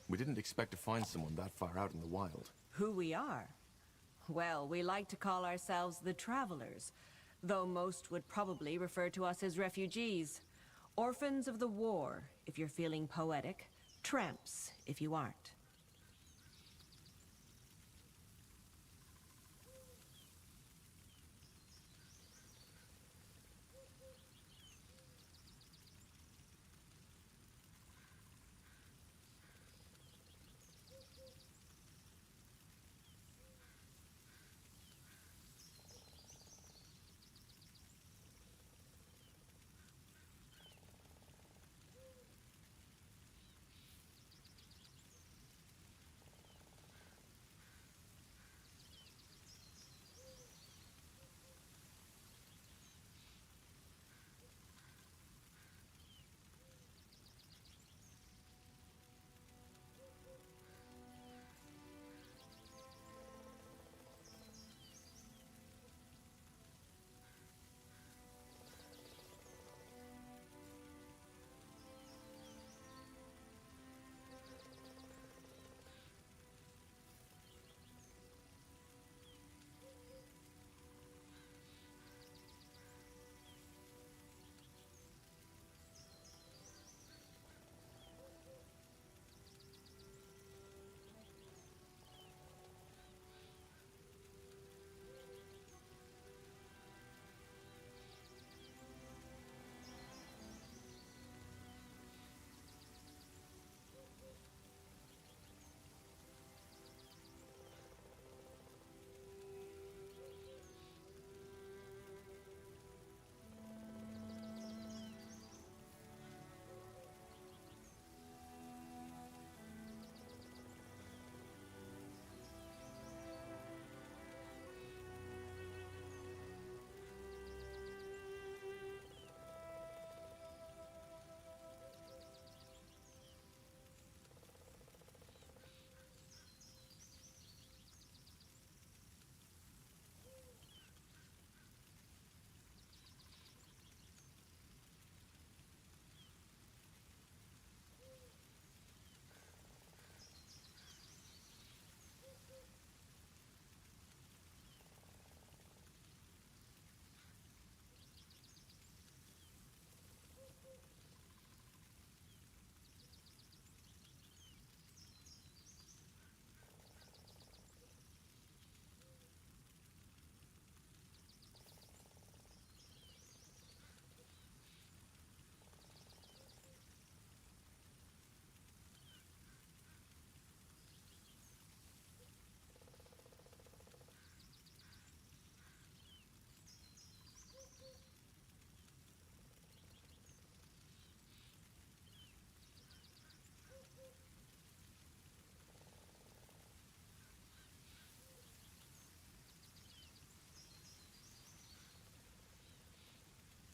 We didn't expect to find someone that far out in the wild. Who we are? Well, we like to call ourselves the Travelers, though most would probably refer to us as refugees. Orphans of the war, if you're feeling poetic. Tramps, if you aren't.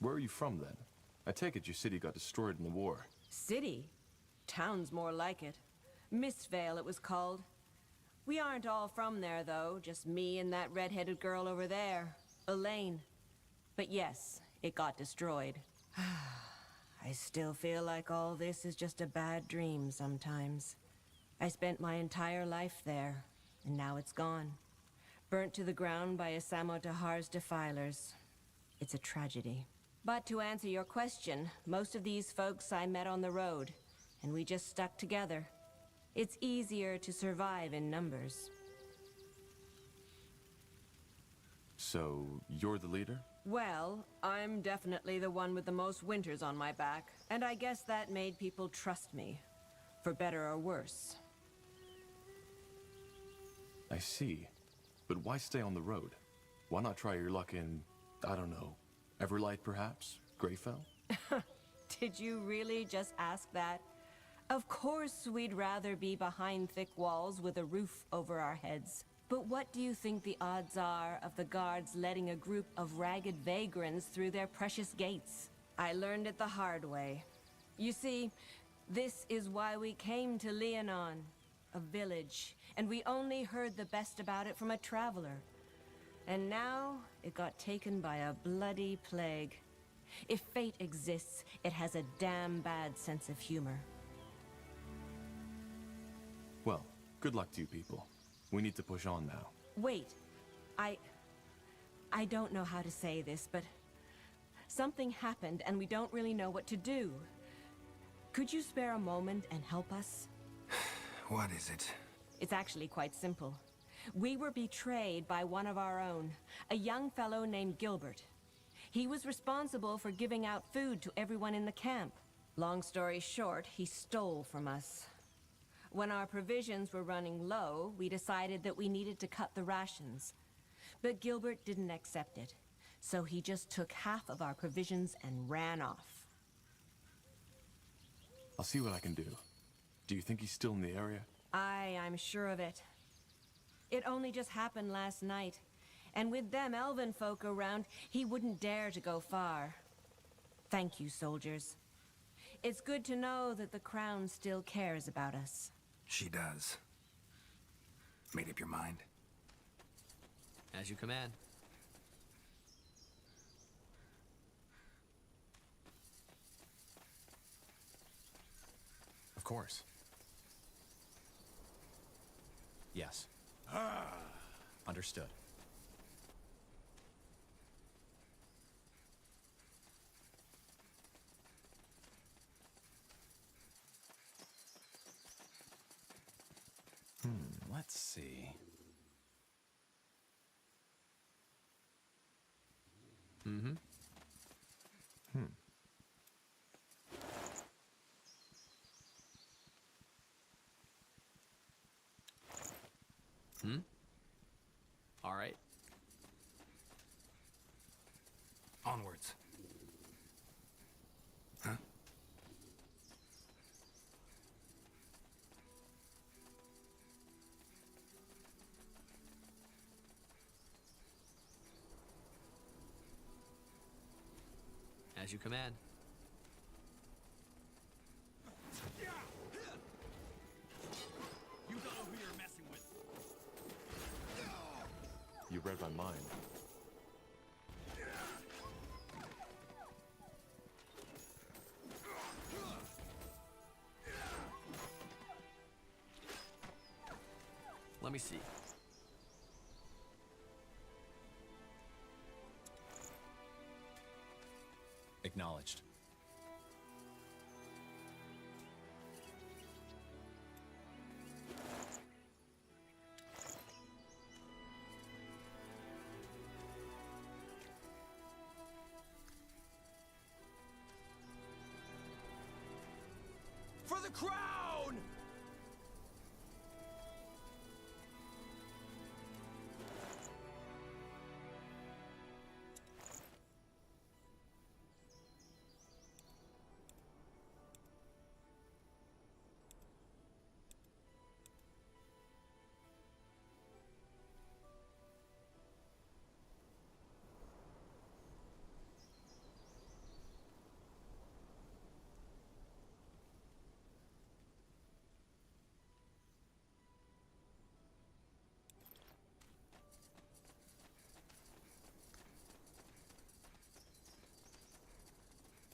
Where are you from, then? I take it your city got destroyed in the war. City? Town's more like it. Mistvale, it was called. We aren't all from there, though. Just me and that red-headed girl over there, Elaine. But yes, it got destroyed. I still feel like all this is just a bad dream sometimes. I spent my entire life there, and now it's gone. Burnt to the ground by Isamo Tahar's defilers. It's a tragedy. But to answer your question, most of these folks I met on the road, and we just stuck together. It's easier to survive in numbers. So, you're the leader? Well, I'm definitely the one with the most winters on my back, and I guess that made people trust me, for better or worse. I see. But why stay on the road? Why not try your luck in, I don't know, Everlight perhaps? Greyfell? Did you really just ask that? Of course we'd rather be behind thick walls with a roof over our heads. But what do you think the odds are of the guards letting a group of ragged vagrants through their precious gates? I learned it the hard way. You see, this is why we came to Leonon, a village, and we only heard the best about it from a traveler. And now, it got taken by a bloody plague. If fate exists, it has a damn bad sense of humor. Well, good luck to you people. We need to push on now. Wait, I don't know how to say this, but something happened and we don't really know what to do. Could you spare a moment and help us? What is it? It's actually quite simple. We were betrayed by one of our own, a young fellow named Gilbert. He was responsible for giving out food to everyone in the camp. Long story short, he stole from us. When our provisions were running low, we decided that we needed to cut the rations. But Gilbert didn't accept it, so he just took half of our provisions and ran off. I'll see what I can do. Do you think he's still in the area? I'm sure of it. It only just happened last night, and with them elven folk around, he wouldn't dare to go far. Thank you, soldiers. It's good to know that the Crown still cares about us. She does. Made up your mind? As you command. Of course. Yes. Understood. Let's see. Mm-hmm. All right. Onwards. Huh? As you command. You don't know who you're messing with. You read my mind. Let me see. Acknowledged. For the crown!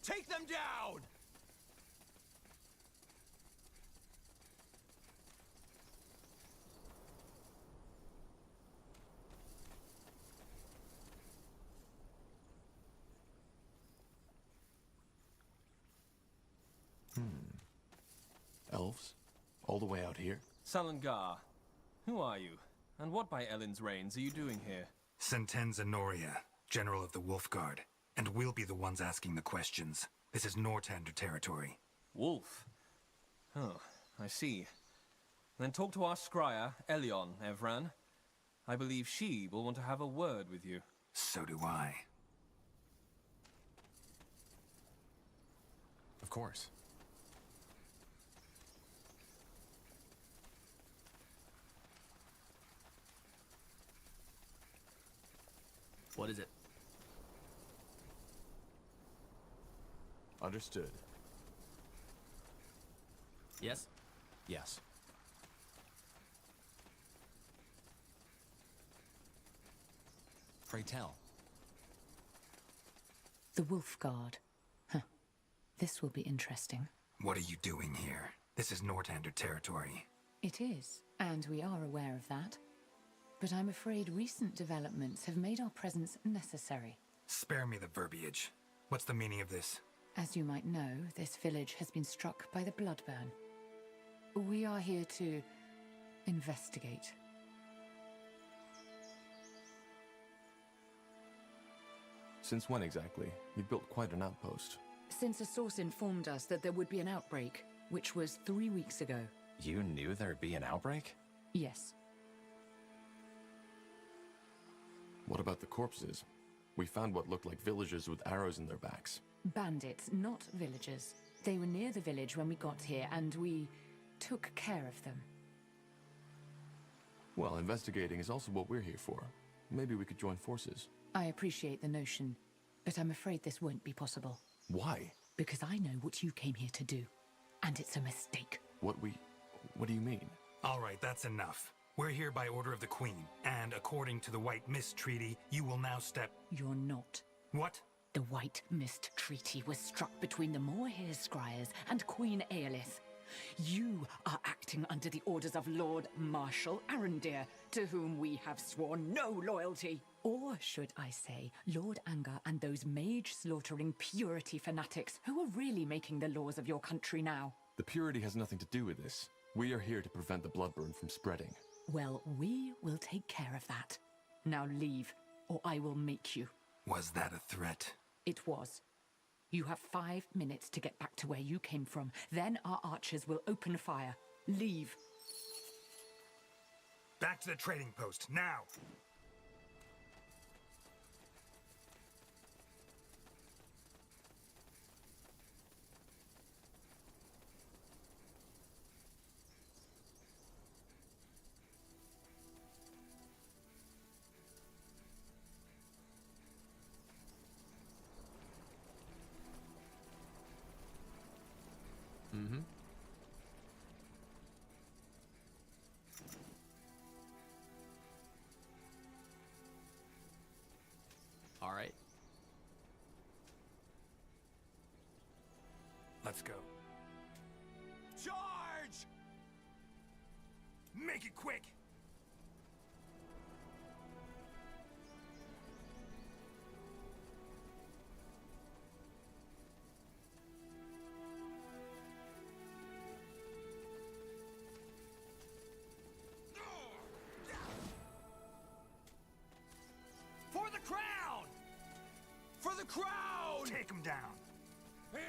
Take them down! Elves? All the way out here? Salangar, who are you? And what by Ellen's reigns are you doing here? Sentenza Noria, General of the Wolf Guard. And we'll be the ones asking the questions. This is Nortander territory. Wolf? Oh, I see. Then talk to our scryer, Elion, Evran. I believe she will want to have a word with you. So do I. Of course. What is it? Understood. Yes? Yes. Pray tell. The Wolf Guard. Huh. This will be interesting. What are you doing here? This is Nortander territory. It is, and we are aware of that. But I'm afraid recent developments have made our presence necessary. Spare me the verbiage. What's the meaning of this? As you might know, this village has been struck by the Bloodburn. We are here to investigate. Since when exactly? You built quite an outpost. Since a source informed us that there would be an outbreak, which was 3 weeks ago. You knew there'd be an outbreak? Yes. What about the corpses? We found what looked like villagers with arrows in their backs. Bandits, not villagers. They were near the village when we got here, and we took care of them. Well, investigating is also what we're here for. Maybe we could join forces. I appreciate the notion, but I'm afraid this won't be possible. Why? Because I know what you came here to do, and it's a mistake. What do you mean? All right, that's enough. We're here by order of the Queen, and according to the White Mist Treaty, you will now step... You're not. What? The White Mist Treaty was struck between the Moorhere Scryers and Queen Aelith. You are acting under the orders of Lord Marshal Arendir, to whom we have sworn no loyalty. Or should I say, Lord Angar and those mage-slaughtering purity fanatics who are really making the laws of your country now. The purity has nothing to do with this. We are here to prevent the Bloodburn from spreading. Well, we will take care of that. Now leave, or I will make you. Was that a threat? It was. You have 5 minutes to get back to where you came from. Then our archers will open fire. Leave. Back to the trading post, now! Mm-hmm. All right. Let's go. Charge! Make it quick! For the crown! For the crown! Take him down! Here!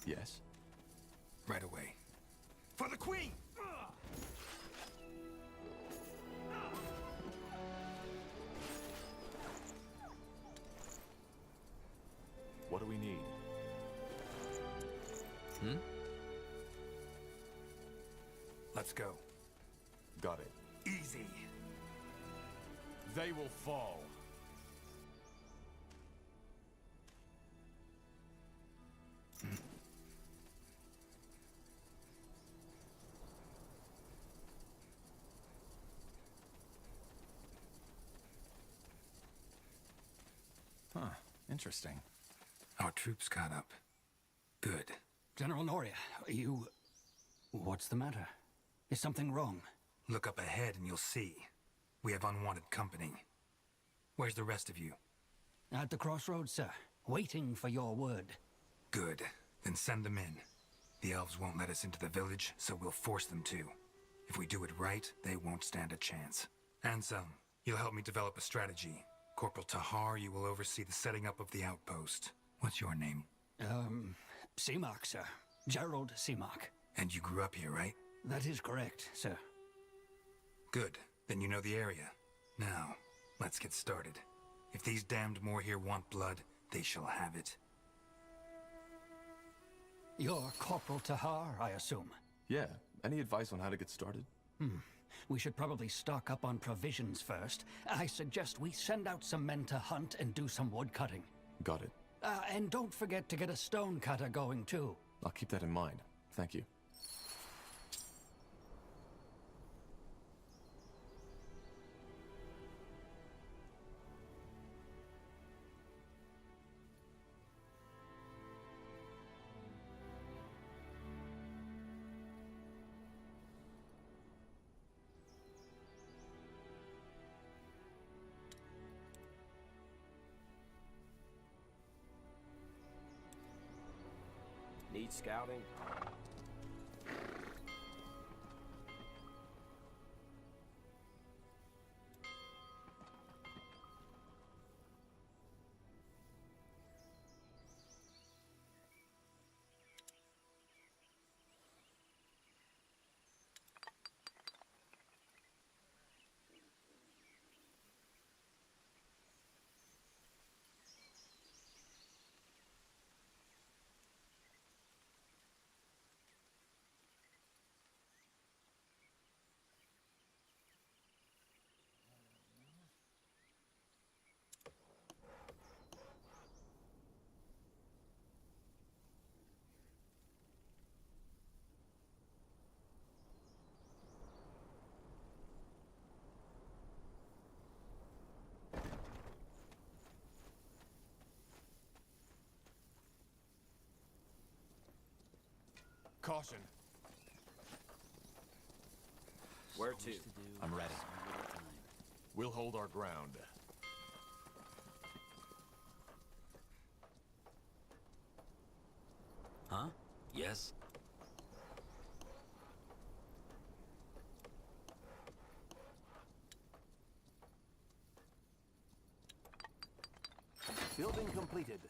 Yes? Right away. For the Queen! What do we need? Let's go. Got it. Easy. They will fall. Interesting. Our troops caught up. Good. General Noria, you... What's the matter? Is something wrong? Look up ahead and you'll see. We have unwanted company. Where's the rest of you? At the crossroads, sir. Waiting for your word. Good. Then send them in. The elves won't let us into the village, so we'll force them to. If we do it right, they won't stand a chance. Ansem, you'll help me develop a strategy. Corporal Tahar, you will oversee the setting up of the outpost. What's your name? Seamark, sir. Gerald Seamark. And you grew up here, right? That is correct, sir. Good. Then you know the area. Now, let's get started. If these damned more here want blood, they shall have it. You're Corporal Tahar, I assume? Yeah. Any advice on how to get started? We should probably stock up on provisions first. I suggest we send out some men to hunt and do some wood cutting. Got it. And don't forget to get a stone cutter going, too. I'll keep that in mind. Thank you. Need scouting? Caution. Where to? I'm ready. We'll hold our ground. Huh? Yes? Building completed.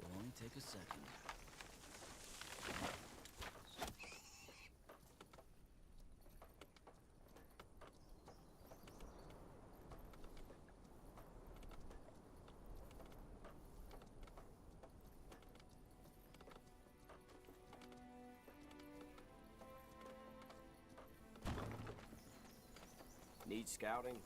Will only take a second. Need scouting?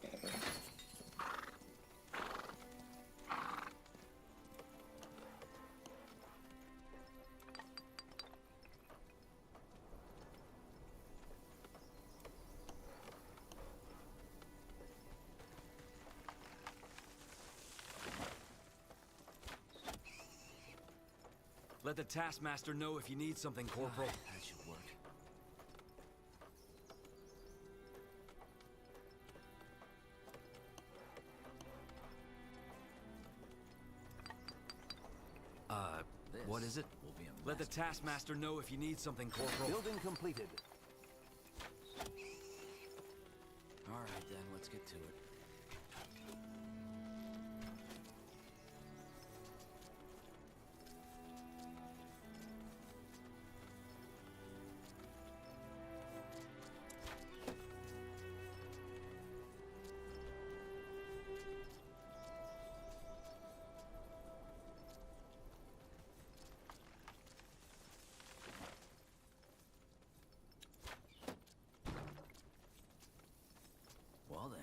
Let the Taskmaster know if you need something, Corporal. That should work. What is it? Will be a Let the Taskmaster know if you need something, Corporal. Building completed. All right, then, let's get to it. Well then.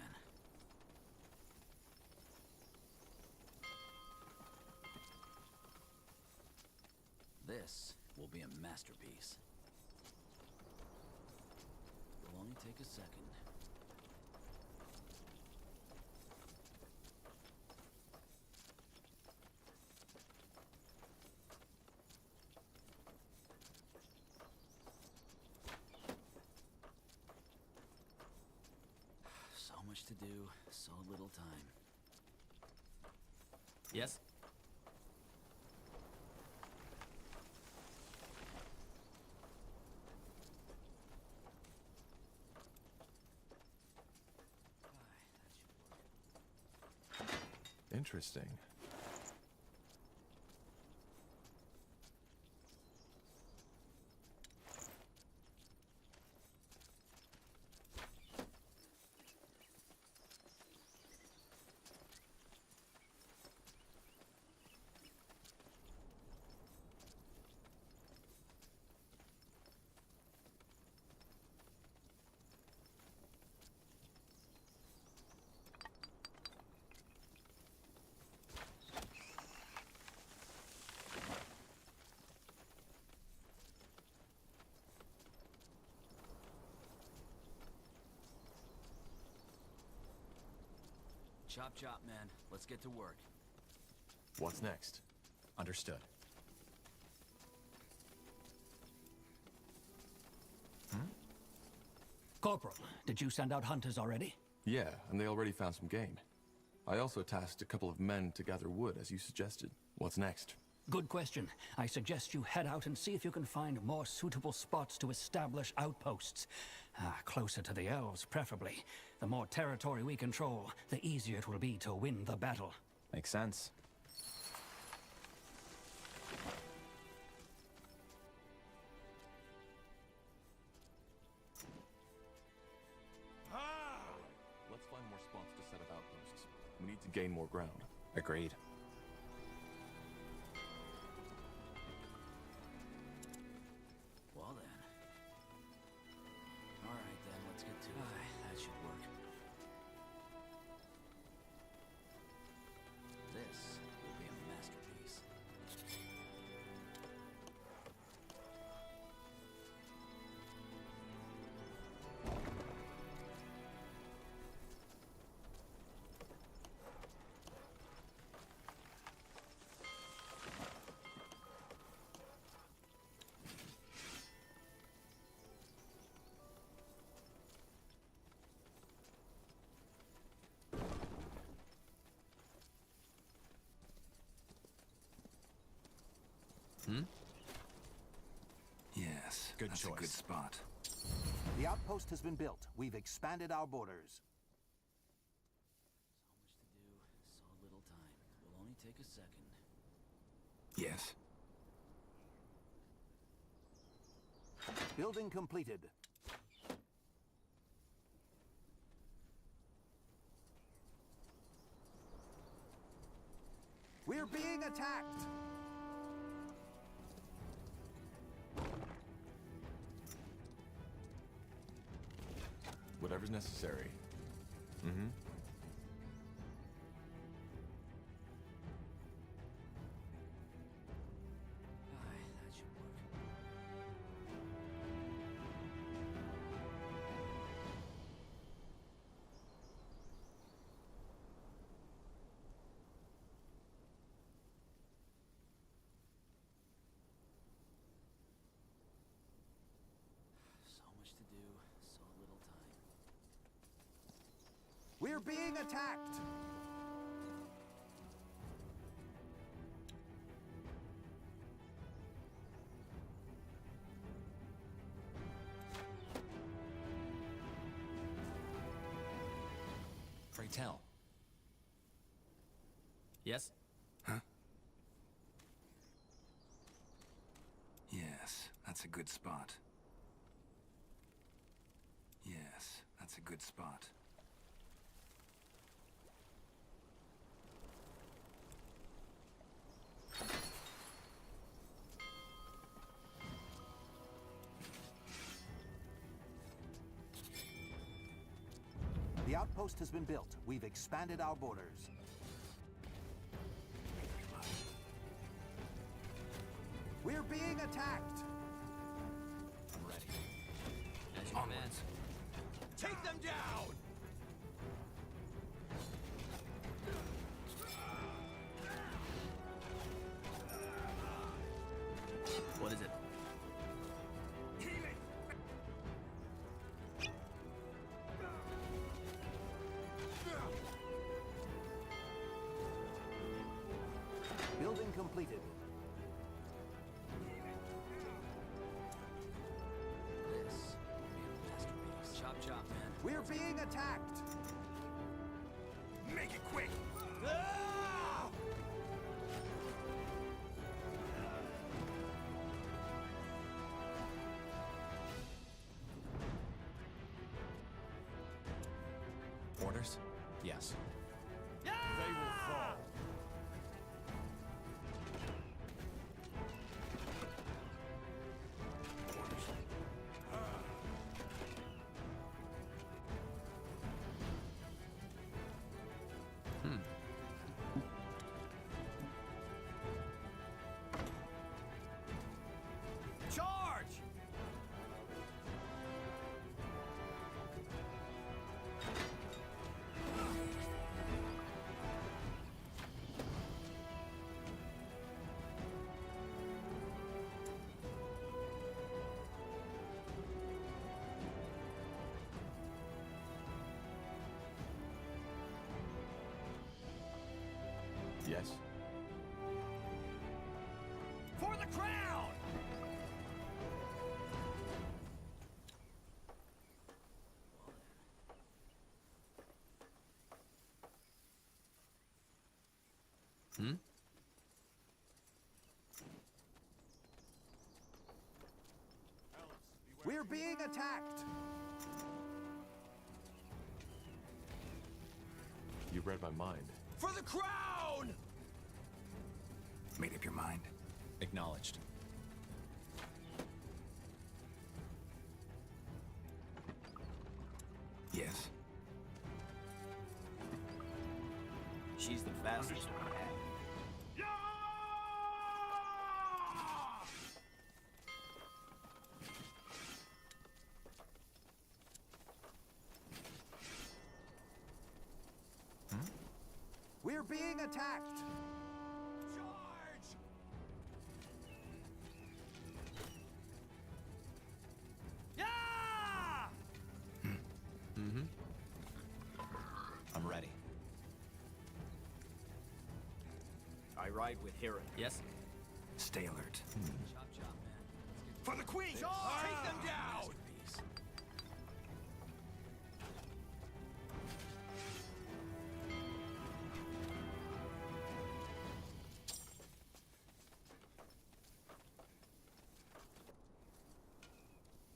This will be a masterpiece. Will only take a second. to do, so little time. Yes? Interesting. Chop chop, man. Let's get to work. What's next? Understood. Corporal, did you send out hunters already? Yeah, and they already found some game. I also tasked a couple of men to gather wood, as you suggested. What's next? Good question. I suggest you head out and see if you can find more suitable spots to establish outposts. Closer to the elves, preferably. The more territory we control, the easier it will be to win the battle. Makes sense. Let's find more spots to set up outposts. We need to gain more ground. Agreed. Well then. Alright then, let's get to it. That should work. This will be a masterpiece. Yes, Good that's choice. a good spot. The outpost has been built. We've expanded our borders. So much to do, so little time. Will only take a second. Yes. Building completed. We're being attacked! Whatever's necessary. Mm-hmm. That should work. So much to do, so little time. We're being attacked! Pray tell. Yes? Huh? Yes, that's a good spot. Yes, that's a good spot. The outpost has been built. We've expanded our borders. We're being attacked! I'm ready. As you command. Take them down! What is it? completed. This will be a masterpiece. Chop chop, man. We're being attacked! Make it quick! Ah! Orders? Yes. They will fall. Charge! Yes? For the crown! Hmm? We're being attacked! You read my mind. For the crown! Made up your mind? Acknowledged. Yes. She's the fastest we have. We're being attacked! Charge! Yeah! Mm-hmm. I'm ready. I ride with Hera. Yes? Stay alert. Chop chop, man. For the queen! Take them down! Masterpiece.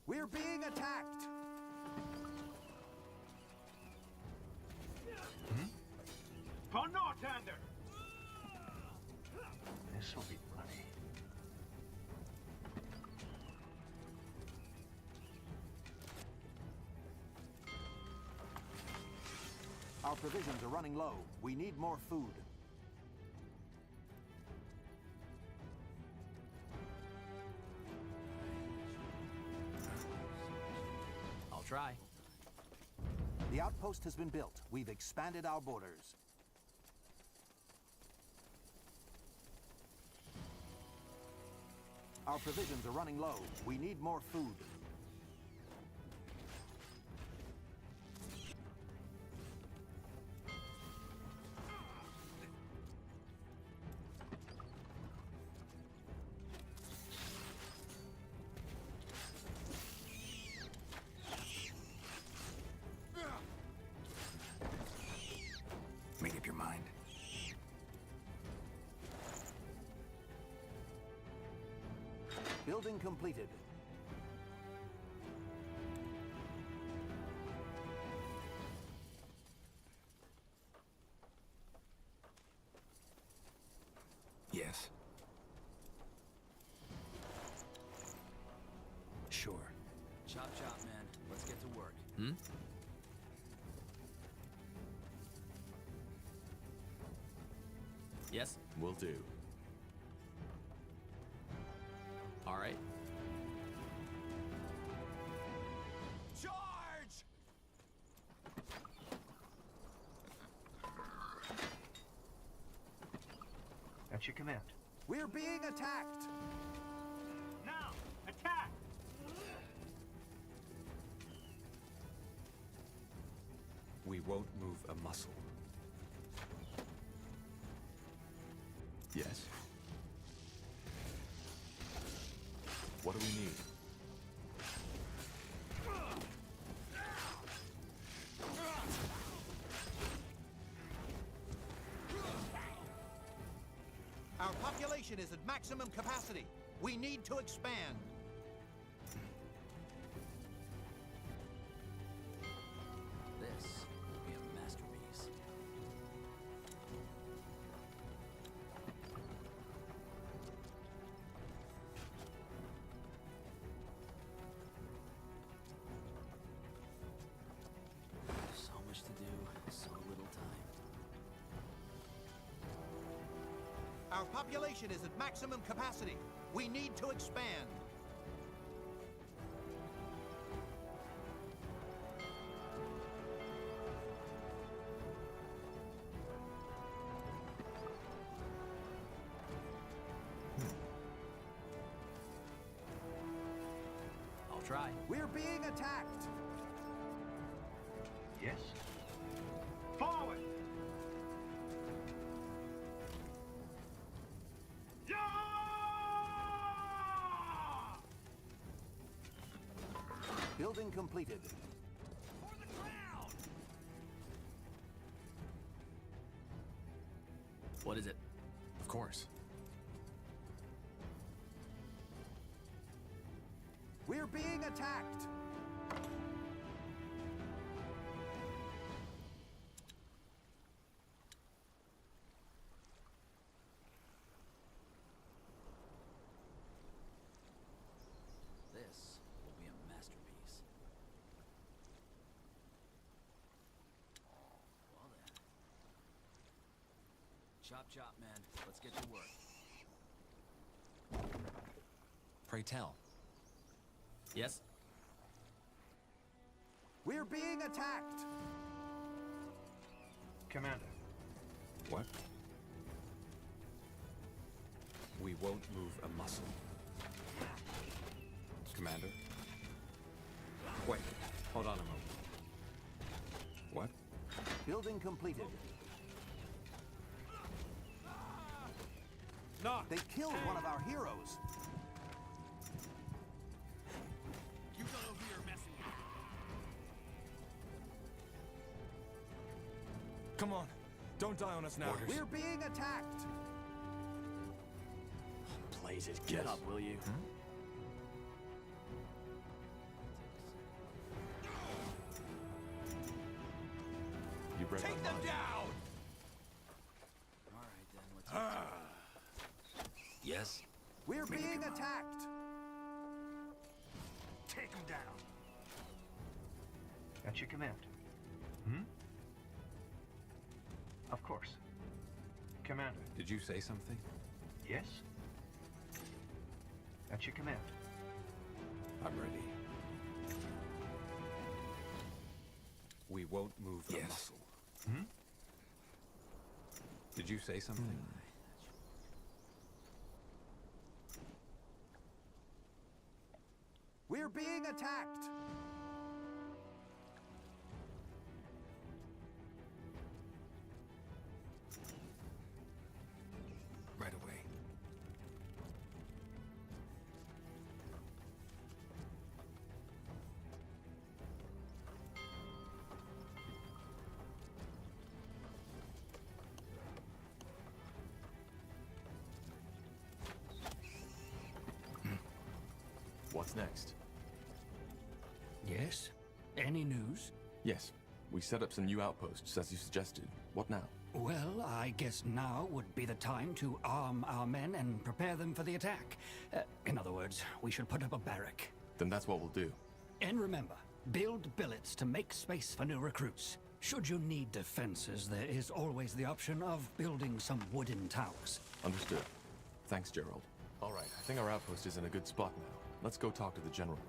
We're being attacked! For Northander! This'll be bloody. Our provisions are running low. We need more food. I'll try. The outpost has been built. We've expanded our borders. Our provisions are running low. We need more food. Made up your mind? Building completed. Yes. Sure. Chop chop, man. Let's get to work. Hmm? Yes? Will do. All right. Charge! That's your command. We're being attacked! Now, attack! We won't move a muscle. Yes? do we need? Our population is at maximum capacity. We need to expand. This will be a masterpiece. So much to do, so little time. Our population is at maximum capacity. We need to expand. I'll try. We're being attacked. Yes? Forward! Building completed. What is it? Of course. We're being attacked. This will be a masterpiece. Well then. Chop chop, man. Let's get to work. Pray tell. Yes? We're being attacked. Commander. What? We won't move a muscle. Commander? Wait, hold on a moment. What? Building completed. No! They killed one of our heroes. You go over here messing with me. Come on. Don't die on us now. We're being attacked. Blazes, get up, will you? You read my Take them mind. down. All right then, let's Yes? We're being attacked. Take them down. At your command. Hmm? Of course. Commander. Did you say something? Yes? At your command. I'm ready. We won't move a muscle. Hmm? Did you say something? We're being attacked. Right away. What's next? Yes? Any news? Yes. We set up some new outposts, as you suggested. What now? Well, I guess now would be the time to arm our men and prepare them for the attack. In other words, we should put up a barrack. Then that's what we'll do. And remember, build billets to make space for new recruits. Should you need defenses, there is always the option of building some wooden towers. Understood. Thanks, Gerald. All right, I think our outpost is in a good spot now. Let's go talk to the general.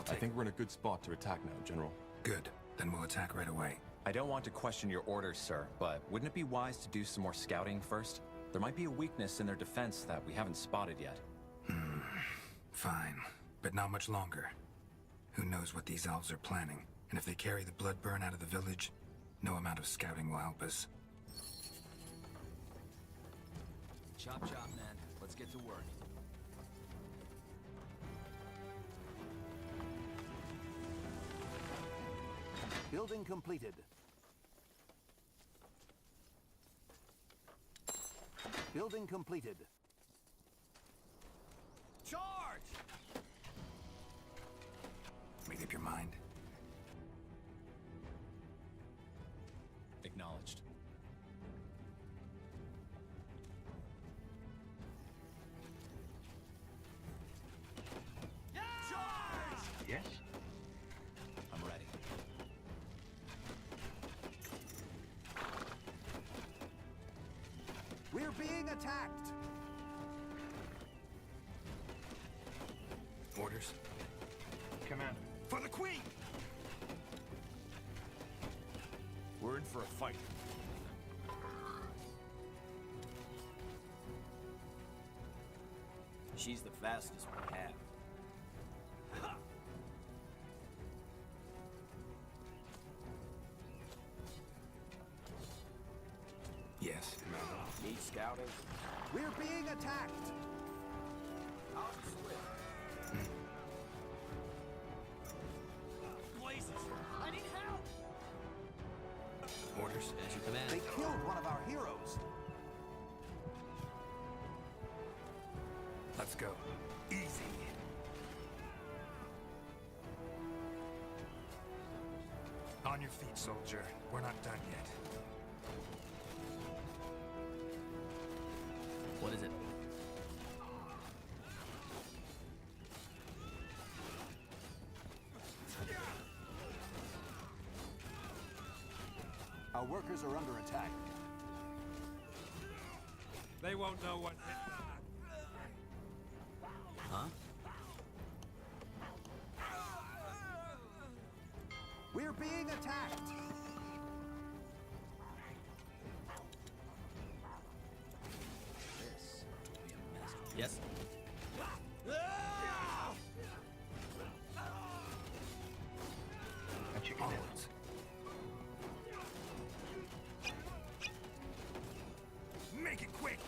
I think we're in a good spot to attack now, General. Good. Then we'll attack right away. I don't want to question your orders, sir, but wouldn't it be wise to do some more scouting first? There might be a weakness in their defense that we haven't spotted yet. Fine, but not much longer. Who knows what these elves are planning, and if they carry the blood burn out of the village, no amount of scouting will help us. Chop chop, man. Let's get to work. Building completed. Building completed. Charge! Made up your mind? Acknowledged. Yes? I'm ready. We're being attacked! Orders? Commander. For the Queen! We're in for a fight. She's the fastest we have. Yes. Need scouting? We're being attacked! I'll swift. Blazes! I need help! Orders? As you command. They killed one of our heroes! Let's go. Easy. On your feet, soldier. We're not done yet. What is it? Our workers are under attack. They won't know what... Huh? We're being attacked! This will be a masterpiece. Yes? At your command. Make it quick!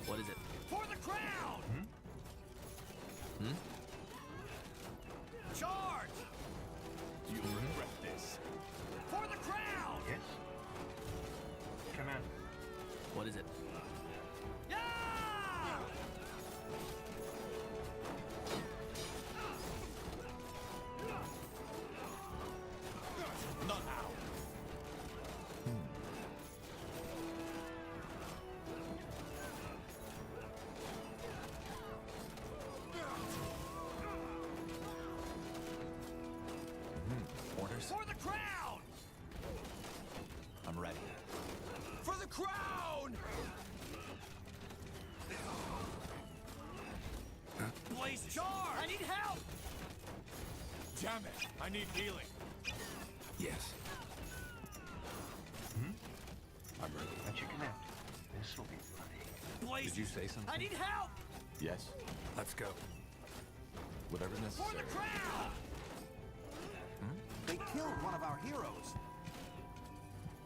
What is it? For the crown! Hmm? Charge! You'll regret this. For the crown! Yes? Commander. What is it? Yeah! Not now. Orders? For the crown! I'm ready. For the crown! Blazes! Charge! I need help! Damn it! I need healing. Yes. I'm ready. At your command. This will be funny. Blazes! Did you say something? I need help! Yes, Let's go. whatever's For necessary. the crown! They killed one of our heroes!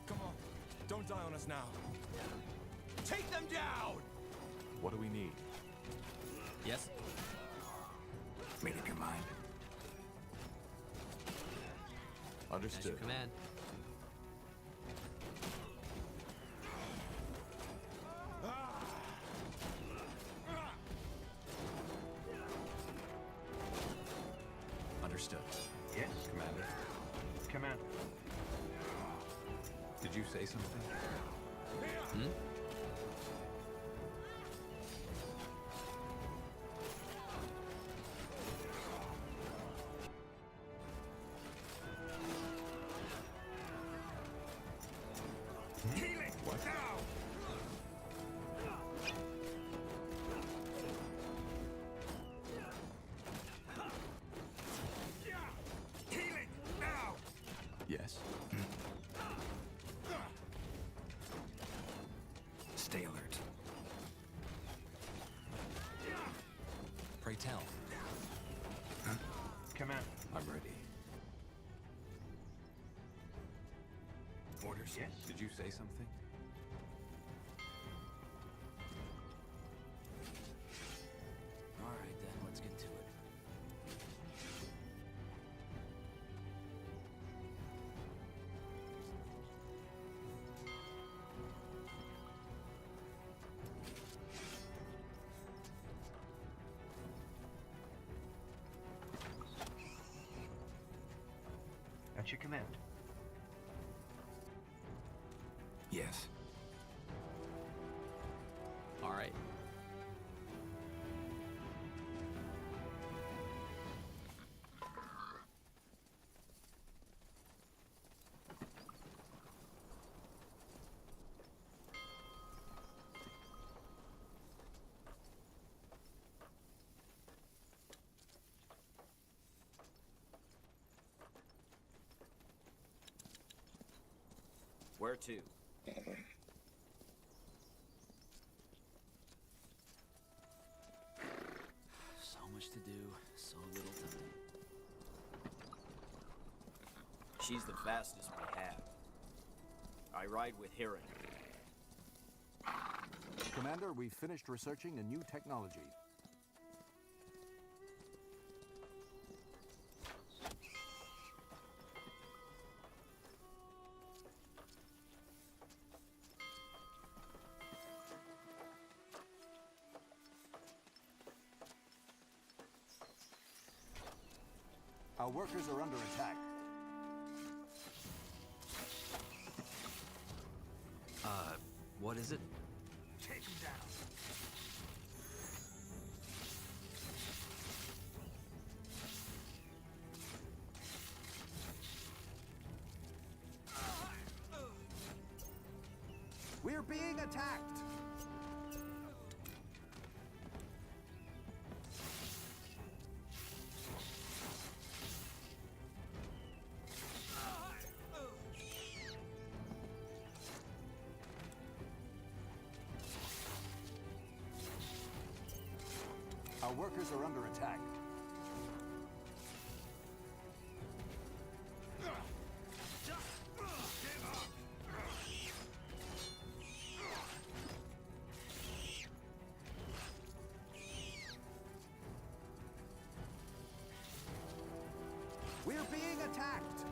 Come on. Don't die on us now. Take them down! What do we need? Yes? Made up your mind? As you Understood. command. Understood. Yes? Commander, Commander. did you say something? Hmm? Healing! Now! Healing! Now! Yes. Stay alert. Pray tell. Command. I'm ready. Orders? Yes. Did you say something? All right, then, let's get to it. At your command. Yes. All right. Where to? So much to do, so little time. She's the fastest we have. I ride with Hiran. Commander, we've finished researching a new technology. Our workers are under attack. What is it? Take him down. We're being attacked! Our workers are under attack. We're being attacked!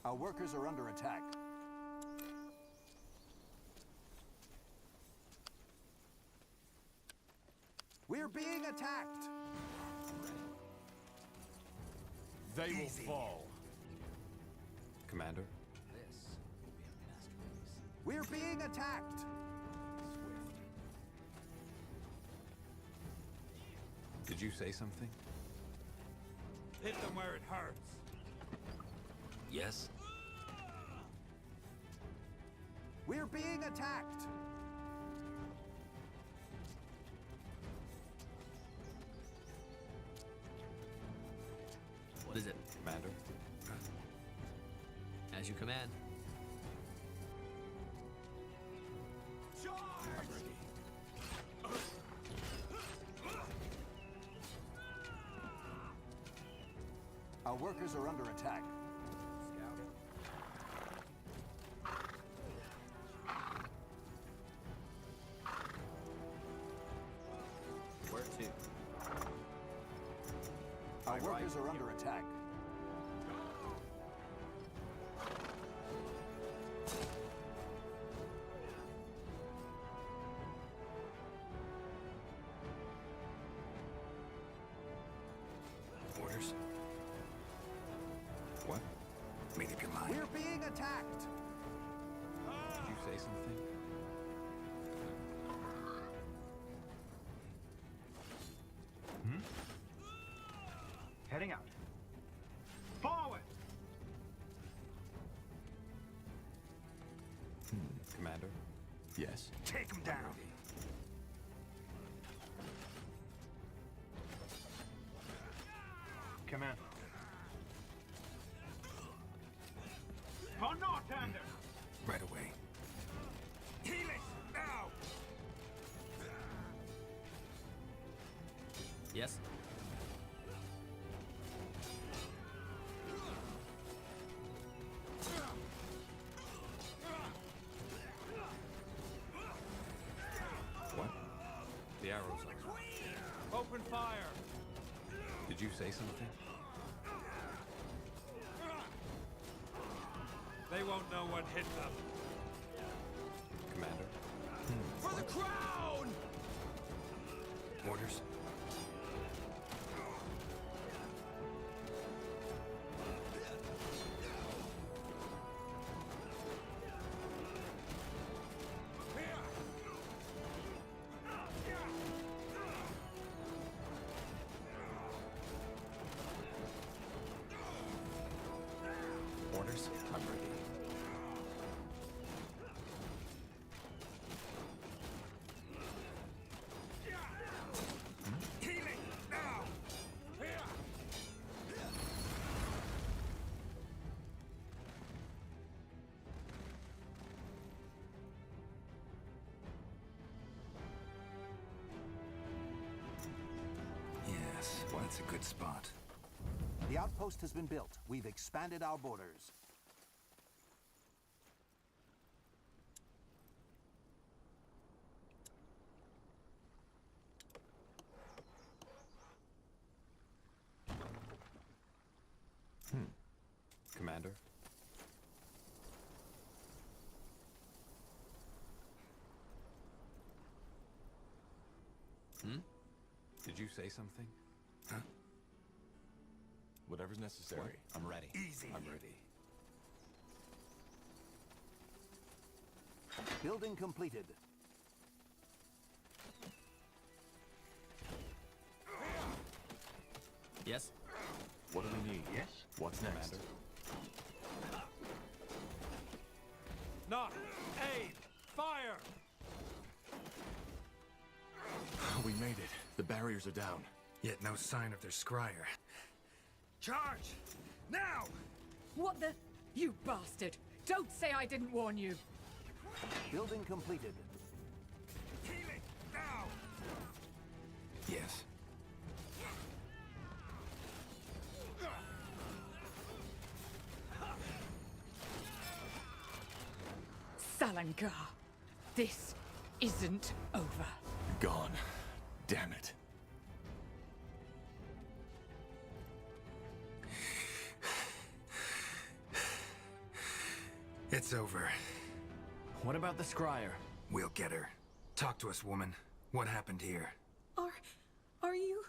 Our workers are under attack. We're being attacked! They will fall. Commander? This will be a masterpiece. We're being attacked! Did you say something? Hit them where it hurts. Yes? We're being attacked! What is it? Commander? As you command. I'm ready. Our workers are under attack. Where to? Our workers are under attack. Orders? What? Made up your mind? We're being attacked! Did you say something? Moving out. Forward! Commander? Yes? Take him down! Commander. For Northander! Right away. Helix, now! Yes? What? The arrows are... Open fire! Did you say something? They won't know what hit them. Commander? For the crown! Orders? Orders? I'm ready. Healing, now! Yes, well, that's a good spot. The outpost has been built. We've expanded our borders. Commander? Did you say something? Huh? Whatever's necessary. I'm ready. Easy. I'm ready. Building completed. Yes? What do we need? Yes? What's next? Commander? Knock! Aim! Fire! We made it. The barriers are down. Yet no sign of their scryer. Charge! Now! What the? You bastard! Don't say I didn't warn you! Building completed. Healing, now! Yes. Salangar, this isn't over. Gone. Damn it. It's over. What about the scryer? We'll get her. Talk to us, woman. What happened here? Are you?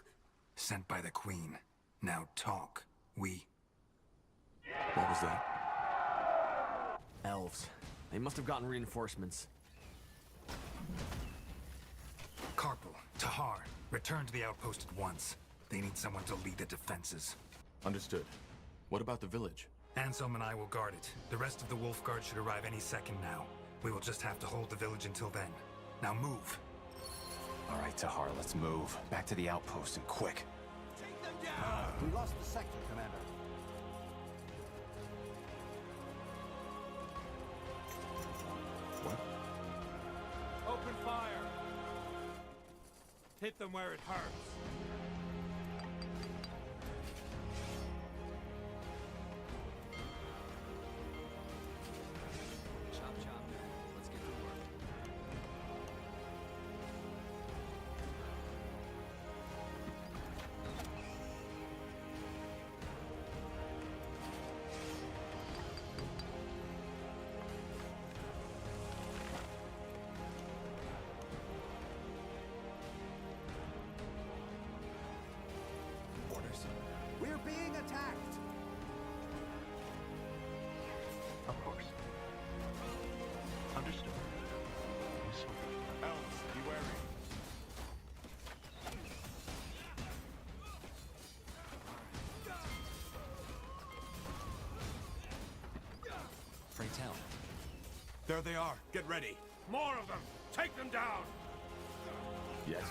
Sent by the Queen. Now talk. We... What was that? Elves. They must have gotten reinforcements. Carpal, Tahar, return to the outpost at once. They need someone to lead the defenses. Understood. What about the village? Anselm and I will guard it. The rest of the Wolf Guard should arrive any second now. We will just have to hold the village until then. Now move. All right, Tahar, let's move. Back to the outpost and quick. Take them down! We lost the sector, Commander. What? Open fire! Hit them where it hurts. Chop chop. Let's get to work. Orders? We're being attacked! Of course. Understood. Elves, be wary. There they are. Get ready. More of them! Take them down! Yes.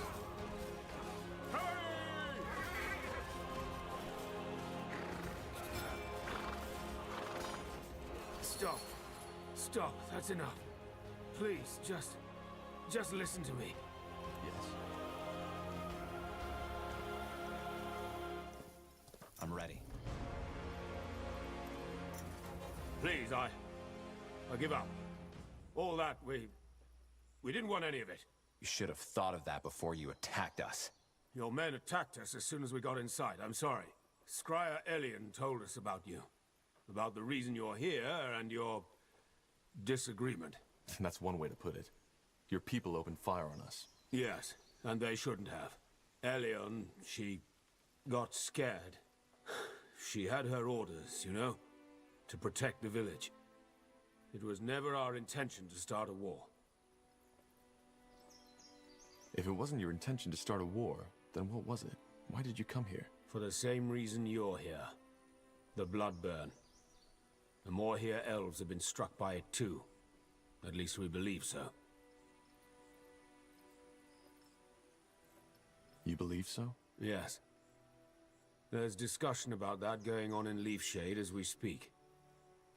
Stop. Stop. That's enough. Please, just listen to me. Yes. I'm ready. Please, I give up. All that, we didn't want any of it. You should have thought of that before you attacked us. Your men attacked us as soon as we got inside. I'm sorry. Scryer Elion told us about you. About the reason you're here and your disagreement. That's one way to put it. Your people opened fire on us. Yes, and they shouldn't have. Elion, she got scared. She had her orders, you know, to protect the village. It was never our intention to start a war. If it wasn't your intention to start a war, then what was it? Why did you come here? For the same reason you're here. The Bloodburn. The Moorhere elves have been struck by it too. At least we believe so. You believe so? Yes. There's discussion about that going on in Leafshade as we speak.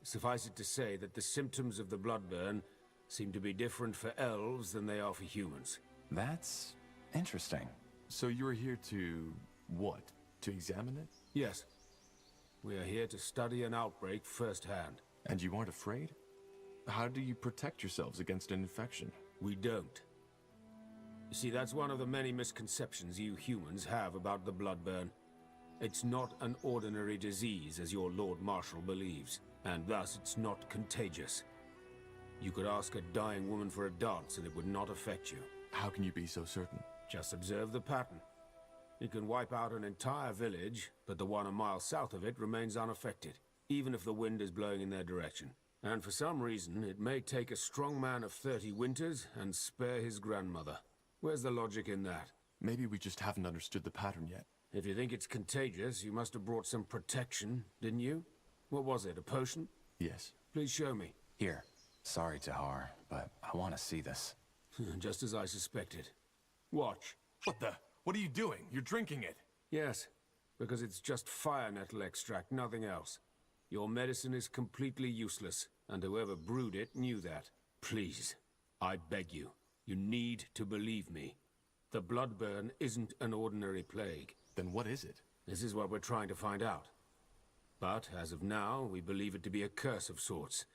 Suffice it to say that the symptoms of the Bloodburn seem to be different for elves than they are for humans. That's interesting. So you're here to... what? To examine it? Yes. We are here to study an outbreak firsthand. And you aren't afraid? How do you protect yourselves against an infection? We don't. You see, that's one of the many misconceptions you humans have about the Bloodburn. It's not an ordinary disease, as your Lord Marshal believes, and thus it's not contagious. You could ask a dying woman for a dance and it would not affect you. How can you be so certain? Just observe the pattern. It can wipe out an entire village, but the one a mile south of it remains unaffected, even if the wind is blowing in their direction. And for some reason, it may take a strong man of 30 winters and spare his grandmother. Where's the logic in that? Maybe we just haven't understood the pattern yet. If you think it's contagious, you must have brought some protection, didn't you? What was it, a potion? Yes. Please show me. Here. Sorry, Tahar, but I want to see this. Just as I suspected. Watch. What the? What are you doing? You're drinking it. Yes, because it's just fire nettle extract, nothing else. Your medicine is completely useless, and whoever brewed it knew that. Please, I beg you, you need to believe me. The Bloodburn isn't an ordinary plague. Then what is it? This is what we're trying to find out. But, as of now, we believe it to be a curse of sorts.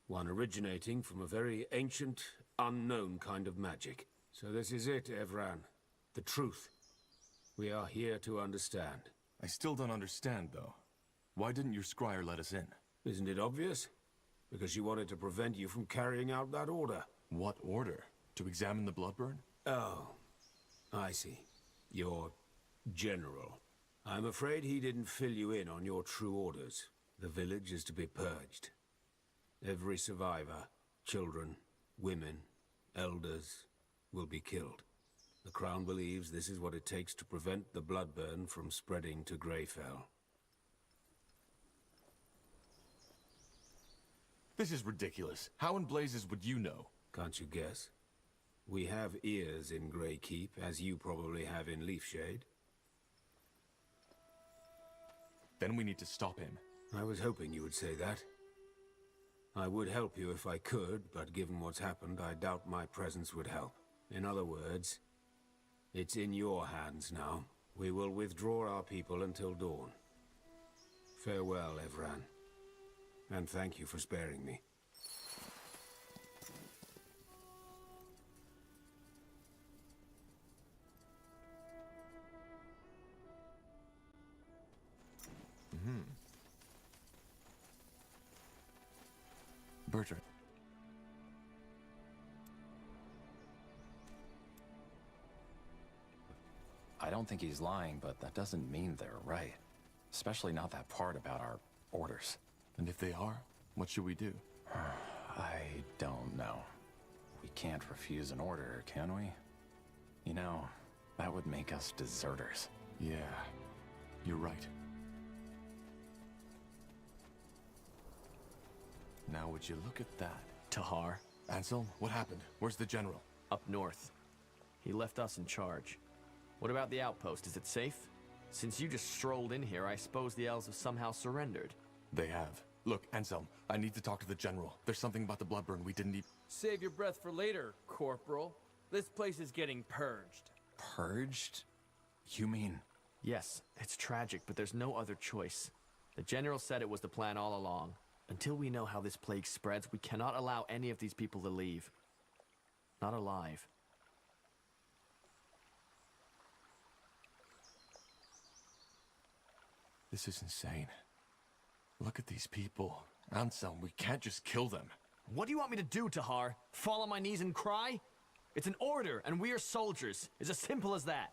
One originating from a very ancient, unknown kind of magic. So this is it, Evran. The truth. We are here to understand. I still don't understand, though. Why didn't your scryer let us in? Isn't it obvious? Because she wanted to prevent you from carrying out that order. What order? To examine the Bloodburn? Oh, I see. Your general. I'm afraid he didn't fill you in on your true orders. The village is to be purged. Every survivor, children, women, elders, will be killed. The Crown believes this is what it takes to prevent the Bloodburn from spreading to Greyfell. This is ridiculous. How in blazes would you know? Can't you guess? We have ears in Greykeep, as you probably have in Leafshade. Then we need to stop him. I was hoping you would say that. I would help you if I could, but given what's happened, I doubt my presence would help. In other words, it's in your hands now. We will withdraw our people until dawn. Farewell, Evran. And thank you for sparing me. Bertrand. I don't think he's lying, but that doesn't mean they're right. Especially not that part about our orders. And if they are, what should we do? I don't know. We can't refuse an order, can we? You know, that would make us deserters. Yeah, you're right. Now would you look at that? Tahar. Anselm, what happened? Where's the general? Up north. He left us in charge. What about the outpost? Is it safe? Since you just strolled in here, I suppose the elves have somehow surrendered. They have. Look, Anselm, I need to talk to the general. There's something about the Bloodburn we didn't Save your breath for later, Corporal. This place is getting purged. Purged? You mean? Yes, it's tragic, but there's no other choice. The general said it was the plan all along. Until we know how this plague spreads, we cannot allow any of these people to leave. Not alive. This is insane. Look at these people. Anselm, we can't just kill them. What do you want me to do, Tahar? Fall on my knees and cry? It's an order, and we are soldiers. It's as simple as that.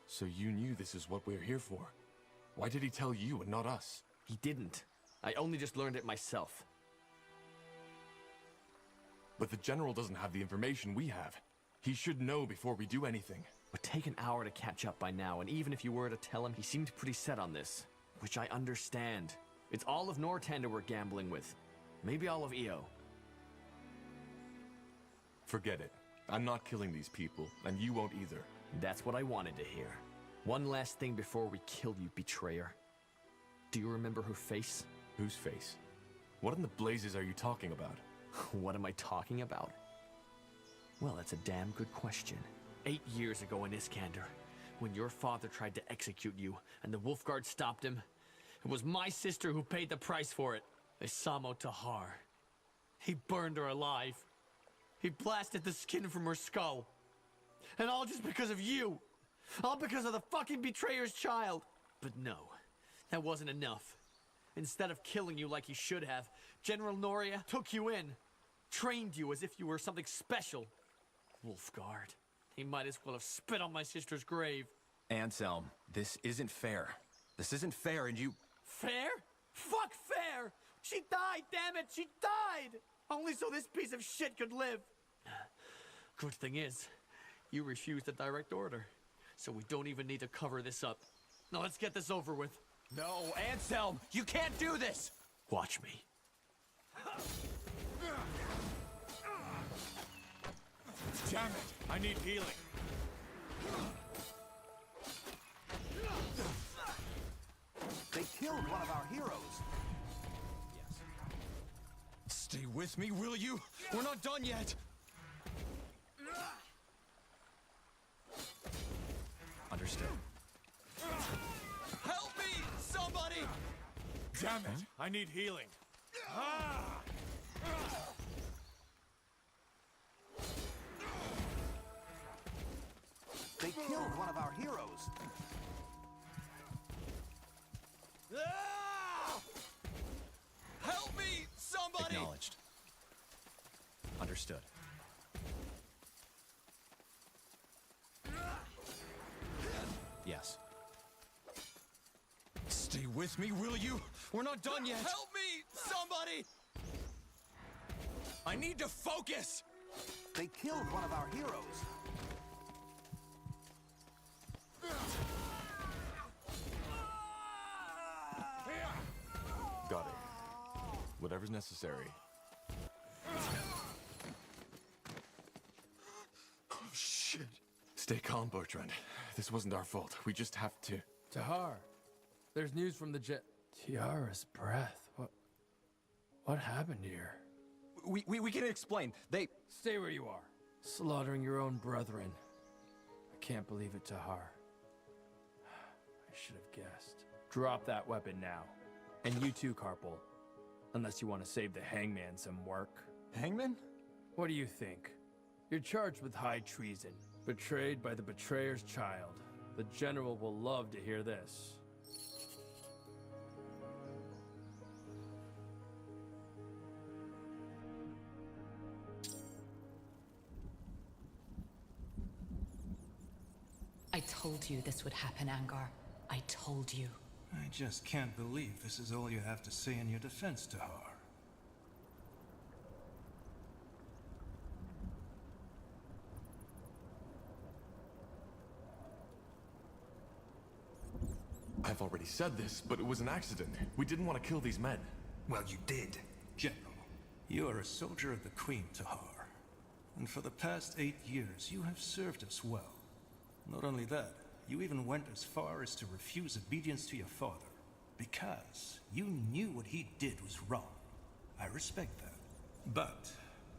So you knew this is what we're here for. Why did he tell you and not us? He didn't. I only just learned it myself. But the general doesn't have the information we have. He should know before we do anything. It would take an hour to catch up by now, and even if you were to tell him, he seemed pretty set on this. Which I understand. It's all of Northander we're gambling with. Maybe all of EO. Forget it. I'm not killing these people, and you won't either. That's what I wanted to hear. One last thing before we kill you, betrayer. Do you remember her face? Whose face? What in the blazes are you talking about? What am I talking about? Well, that's a damn good question. 8 years ago in Iskander, when your father tried to execute you and the Wolfguard stopped him, it was my sister who paid the price for it. Isamo Tahar. He burned her alive. He blasted the skin from her skull. And all just because of you. All because of the fucking betrayer's child. But no, that wasn't enough. Instead of killing you like he should have, General Noria took you in. Trained you as if you were something special. Wolfguard. He might as well have spit on my sister's grave. Anselm, this isn't fair. This isn't fair, and you... Fair? Fuck fair! She died, damn it! She died! Only so this piece of shit could live. Good thing is, you refused a direct order. So we don't even need to cover this up. Now let's get this over with. No, Anselm! You can't do this! Watch me. Damn it! I need healing. They killed one of our heroes. Stay with me, will you? We're not done yet. Understood. Help me, somebody! Damn it! I need healing. They killed one of our heroes. Help me, somebody! Acknowledged. Understood. Yes. Stay with me, will you? We're not done yet. Help me, somebody! I need to focus! They killed one of our heroes. Got it. Whatever's necessary. Oh, shit. Stay calm, Bertrand. This wasn't our fault. We just have to... Tahar, there's news from the Tiara's breath. What happened here? We can explain. They... Stay where you are. Slaughtering your own brethren. I can't believe it, Tahar. I should have guessed. Drop that weapon now. And you too, Carpal. Unless you want to save the hangman some work. Hangman? What do you think? You're charged with high treason. Betrayed by the betrayer's child. The general will love to hear this. I told you this would happen, Angar. I told you. I just can't believe this is all you have to say in your defense, Tahar. I've already said this, but it was an accident. We didn't want to kill these men. Well, you did. General, you are a soldier of the Queen, Tahar. And for the past 8 years, you have served us well. Not only that, you even went as far as to refuse obedience to your father. Because you knew what he did was wrong. I respect that. But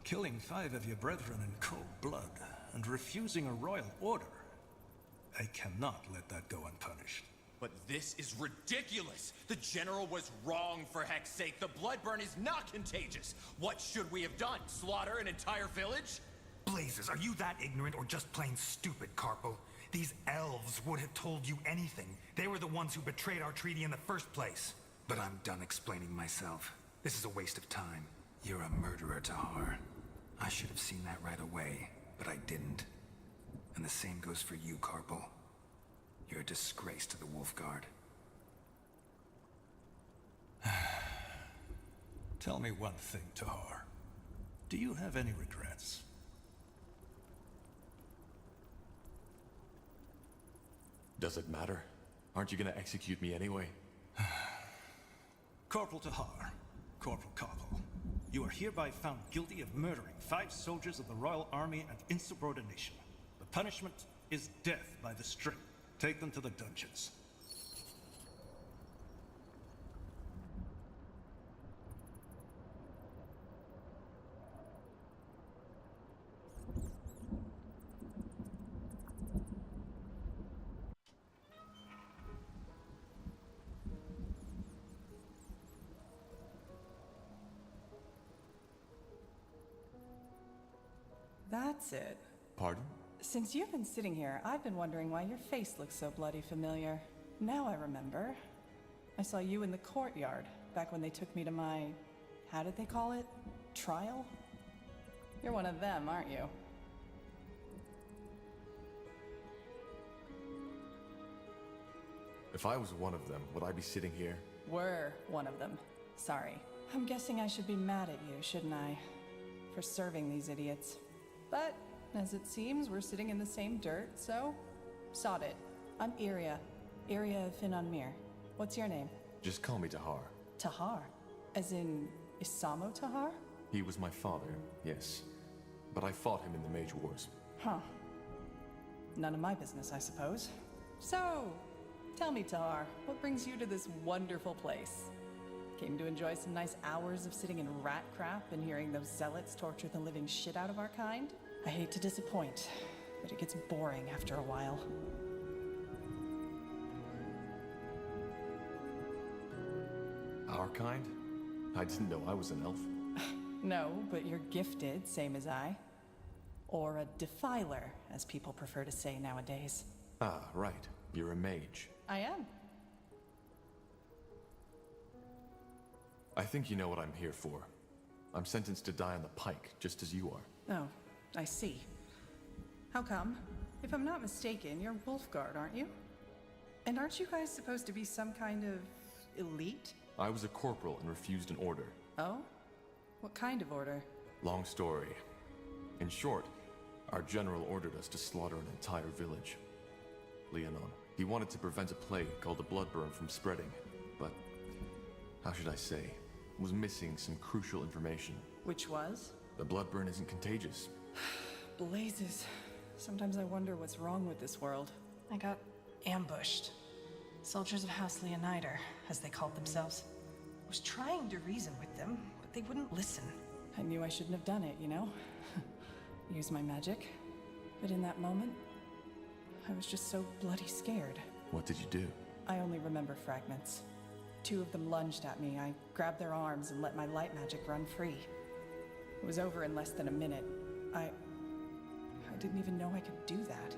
killing 5 of your brethren in cold blood and refusing a royal order, I cannot let that go unpunished. But this is ridiculous! The General was wrong, for heck's sake! The Bloodburn is not contagious! What should we have done? Slaughter an entire village? Blazes, are you that ignorant or just plain stupid, Carpal? These elves would have told you anything. They were the ones who betrayed our treaty in the first place. But I'm done explaining myself. This is a waste of time. You're a murderer, Tahar. I should have seen that right away, but I didn't. And the same goes for you, Carpal. You're a disgrace to the Wolfguard. Tell me one thing, Tahar. Do you have any regrets? Does it matter? Aren't you gonna execute me anyway? Corporal Tahar, Corporal Carpal, you are hereby found guilty of murdering 5 soldiers of the Royal Army and insubordination. The punishment is death by the string. Take them to the dungeons. That's it. Pardon? Since you've been sitting here, I've been wondering why your face looks so bloody familiar. Now I remember. I saw you in the courtyard, back when they took me to my... how did they call it? Trial? You're one of them, aren't you? If I was one of them, would I be sitting here? Were one of them. Sorry. I'm guessing I should be mad at you, shouldn't I? For serving these idiots. But, as it seems, we're sitting in the same dirt, so... sod it. I'm Iria. Iria Finanmir. What's your name? Just call me Tahar. Tahar? As in... Isamo Tahar? He was my father, yes. But I fought him in the Mage Wars. Huh. None of my business, I suppose. So, tell me, Tahar, what brings you to this wonderful place? Came to enjoy some nice hours of sitting in rat crap and hearing those zealots torture the living shit out of our kind? I hate to disappoint, but it gets boring after a while. Our kind? I didn't know I was an elf. No, but you're gifted, same as I. Or a defiler, as people prefer to say nowadays. Ah, right. You're a mage. I am. I think you know what I'm here for. I'm sentenced to die on the pike, just as you are. Oh, I see. How come? If I'm not mistaken, you're Wolfguard, aren't you? And aren't you guys supposed to be some kind of... elite? I was a corporal and refused an order. Oh? What kind of order? Long story. In short, our general ordered us to slaughter an entire village. Leonon. He wanted to prevent a plague called the Bloodburn from spreading, but how should I say? Was missing some crucial information. Which was? The Bloodburn isn't contagious. Blazes. Sometimes I wonder what's wrong with this world. I got ambushed. Soldiers of House Leonider, as they called themselves. I was trying to reason with them, but they wouldn't listen. I knew I shouldn't have done it, you know? Use my magic. But in that moment, I was just so bloody scared. What did you do? I only remember fragments. 2 of them lunged at me. I grabbed their arms and let my light magic run free. It was over in less than a minute. I didn't even know I could do that.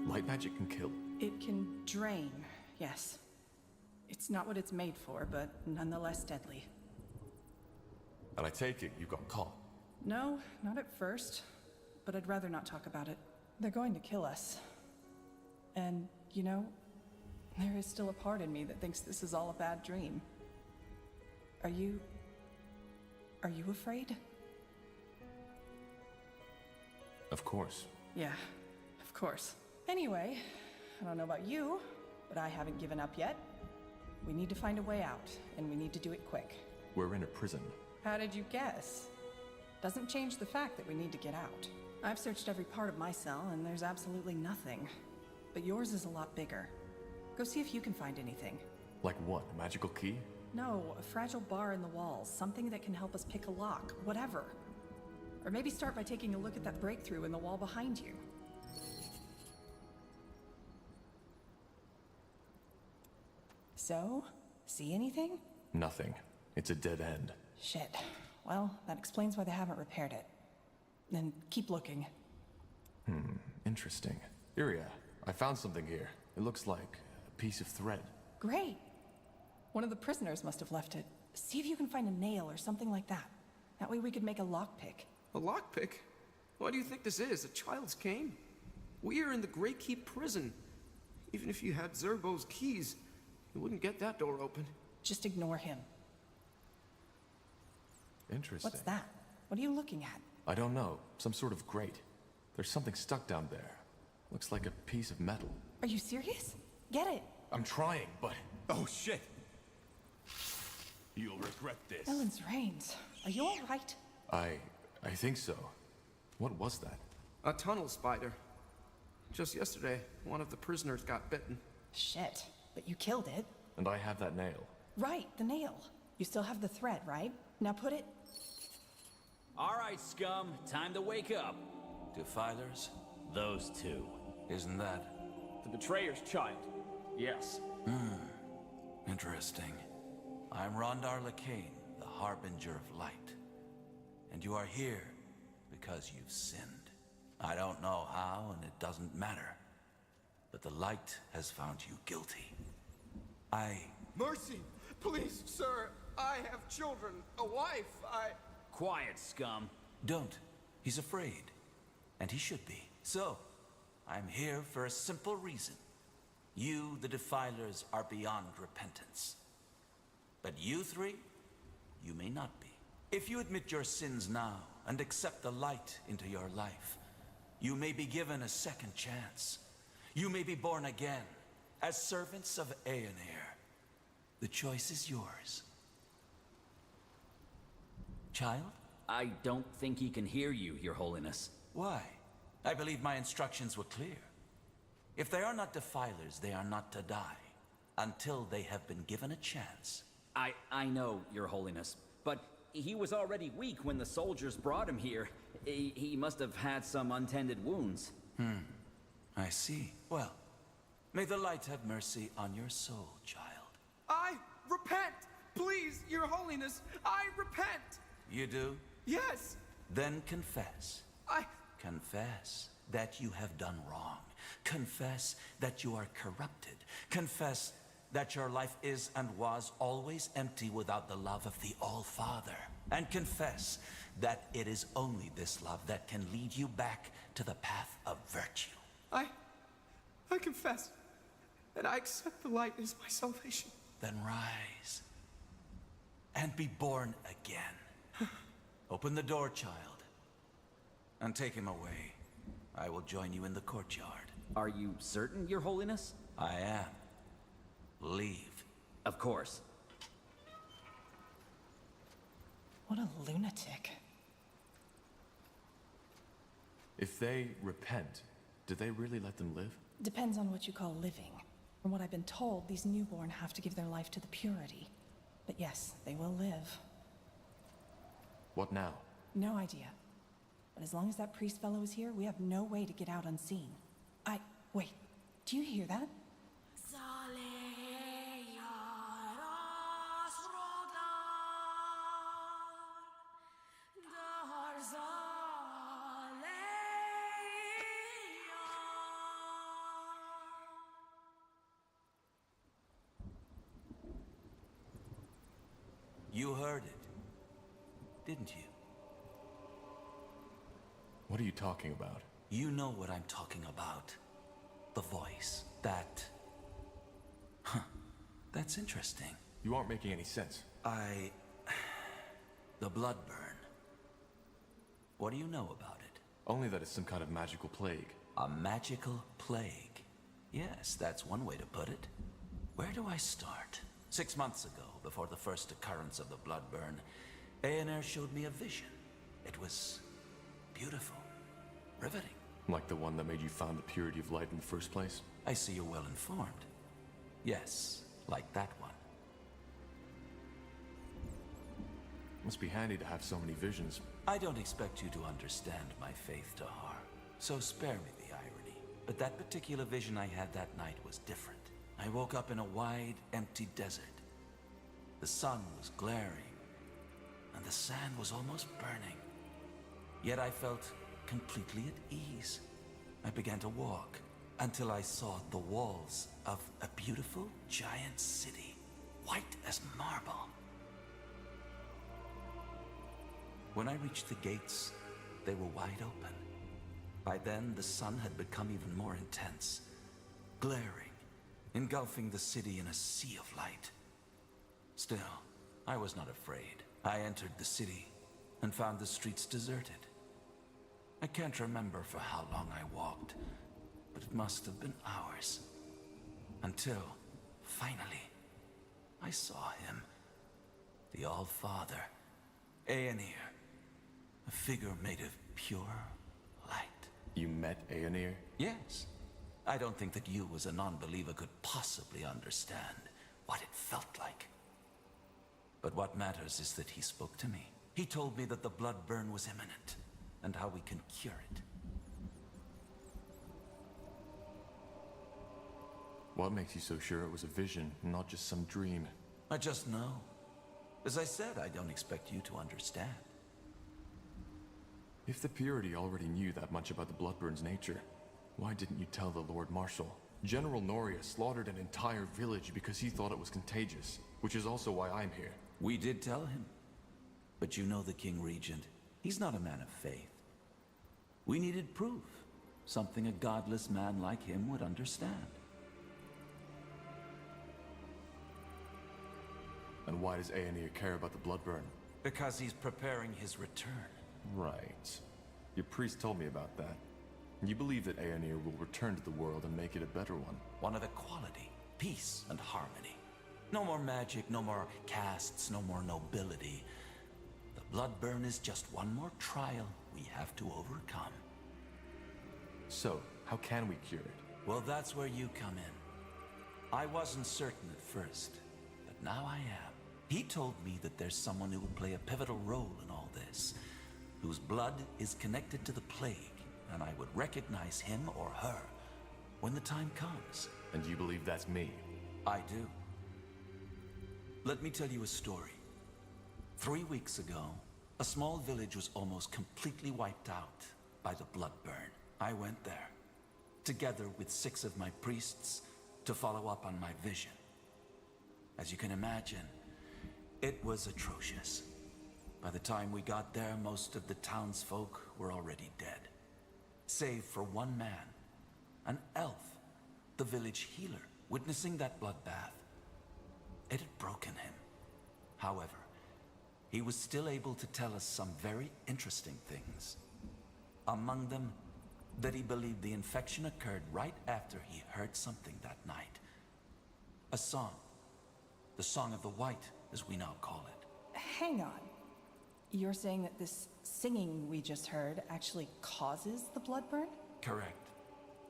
Light magic can kill. It can drain, yes. It's not what it's made for, but nonetheless deadly. And I take it you got caught. No, not at first. But I'd rather not talk about it. They're going to kill us. And, you know, there is still a part in me that thinks this is all a bad dream. Are you afraid? Of course. Yeah, of course. Anyway, I don't know about you, but I haven't given up yet. We need to find a way out, and we need to do it quick. We're in a prison. How did you guess? Doesn't change the fact that we need to get out. I've searched every part of my cell, and there's absolutely nothing. But yours is a lot bigger. Go see if you can find anything. Like what? A magical key? No, a fragile bar in the walls. Something that can help us pick a lock. Whatever. Or maybe start by taking a look at that breakthrough in the wall behind you. So, see anything? Nothing. It's a dead end. Shit. Well, that explains why they haven't repaired it. Then keep looking. Interesting. Iria, I found something here. It looks like a piece of thread. Great. One of the prisoners must have left it. See if you can find a nail or something like that. That way we could make a lockpick. A lockpick? What do you think this is, a child's game? We are in the Great Keep prison. Even if you had Zerbo's keys, you wouldn't get that door open. Just ignore him. Interesting. What's that? What are you looking at? I don't know. Some sort of grate. There's something stuck down there. Looks like a piece of metal. Are you serious? Get it. I'm trying, but... Oh, shit! You'll regret this. Ellen's reins. Are you all right? I think so. What was that? A tunnel spider. Just yesterday, one of the prisoners got bitten. Shit. But you killed it. And I have that nail. Right, the nail. You still have the thread, right? Now put it... All right, scum. Time to wake up. Defilers? Those 2. Isn't that? The betrayer's child. Yes. Interesting. I'm Rondar Lacane, the Harbinger of Light. And you are here because you've sinned. I don't know how, and it doesn't matter. But the light has found you guilty. Mercy! Please, sir! I have children, a wife, Quiet, scum. Don't. He's afraid. And he should be. So, I'm here for a simple reason. You, the Defilers, are beyond repentance. But you 3, you may not be. If you admit your sins now and accept the light into your life, you may be given a second chance. You may be born again as servants of Aeonir. The choice is yours. Child? I don't think he can hear you, Your Holiness. Why? I believe my instructions were clear. If they are not Defilers, they are not to die until they have been given a chance. I know, Your Holiness, but he was already weak when the soldiers brought him here. He must have had some untended wounds. I see. Well, may the light have mercy on your soul, child. I repent! Please, Your Holiness, I repent! You do? Yes! Then confess. Confess that you have done wrong. Confess that you are corrupted. Confess that your life is and was always empty without the love of the All-Father. And confess that it is only this love that can lead you back to the path of virtue. I confess, and I accept the light as my salvation. Then rise, and be born again. Open the door, child. and take him away. I will join you in the courtyard. Are you certain, Your Holiness? I am. Leave. Of course. What a lunatic. If they repent, do they really let them live? Depends on what you call living. From what I've been told, these newborn have to give their life to the purity. But yes, they will live. What now? No idea. But as long as that priest fellow is here, we have no way to get out unseen. Wait, do you hear that? You heard it, didn't you? What are you talking about? You know what I'm talking about. The voice. That... Huh. That's interesting. You aren't making any sense. The Bloodburn. What do you know about it? Only that it's some kind of magical plague. A magical plague. Yes, that's one way to put it. Where do I start? 6 months ago, before the first occurrence of the Bloodburn, Aener showed me a vision. It was beautiful. Riveting. Like the one that made you find the purity of light in the first place? I see you're well informed. Yes, like that one. Must be handy to have so many visions. I don't expect you to understand my faith, Tahar, so spare me the irony. But that particular vision I had that night was different. I woke up in a wide, empty desert. The sun was glaring, and the sand was almost burning. Yet I felt completely at ease. I began to walk until I saw the walls of a beautiful giant city, white as marble. When I reached the gates, they were wide open. By then, the sun had become even more intense, glaring, engulfing the city in a sea of light. Still, I was not afraid. I entered the city and found the streets deserted. I can't remember for how long I walked, but it must have been hours. Until, finally, I saw him. The All-Father, Aener. A figure made of pure light. You met Aener? Yes. I don't think that you as a non-believer could possibly understand what it felt like. But what matters is that he spoke to me. He told me that the Bloodburn was imminent, and how we can cure it. What makes you so sure it was a vision, not just some dream? I just know. As I said, I don't expect you to understand. If the Purity already knew that much about the Bloodburn's nature, why didn't you tell the Lord Marshal? General Noria slaughtered an entire village because he thought it was contagious, which is also why I'm here. We did tell him. But you know the King Regent. He's not a man of faith. We needed proof. Something a godless man like him would understand. And why does Aener care about the Bloodburn? Because he's preparing his return. Right. Your priest told me about that. You believe that Aener will return to the world and make it a better one. One of equality, peace, and harmony. No more magic, no more castes, no more nobility. The Bloodburn is just one more trial we have to overcome. So, how can we cure it? Well, that's where you come in. I wasn't certain at first, but now I am. He told me that there's someone who will play a pivotal role in all this, whose blood is connected to the plague, and I would recognize him or her when the time comes. And you believe that's me? I do. Let me tell you a story. 3 weeks ago, a small village was almost completely wiped out by the Bloodburn. I went there, together with 6 of my priests, to follow up on my vision. As you can imagine, it was atrocious. By the time we got there, most of the townsfolk were already dead. Save for one man, an elf, the village healer, witnessing that bloodbath. It had broken him. However, he was still able to tell us some very interesting things. Among them, that he believed the infection occurred right after he heard something that night. A song. The Song of the White, as we now call it. Hang on. You're saying that this singing we just heard actually causes the blood burn? Correct.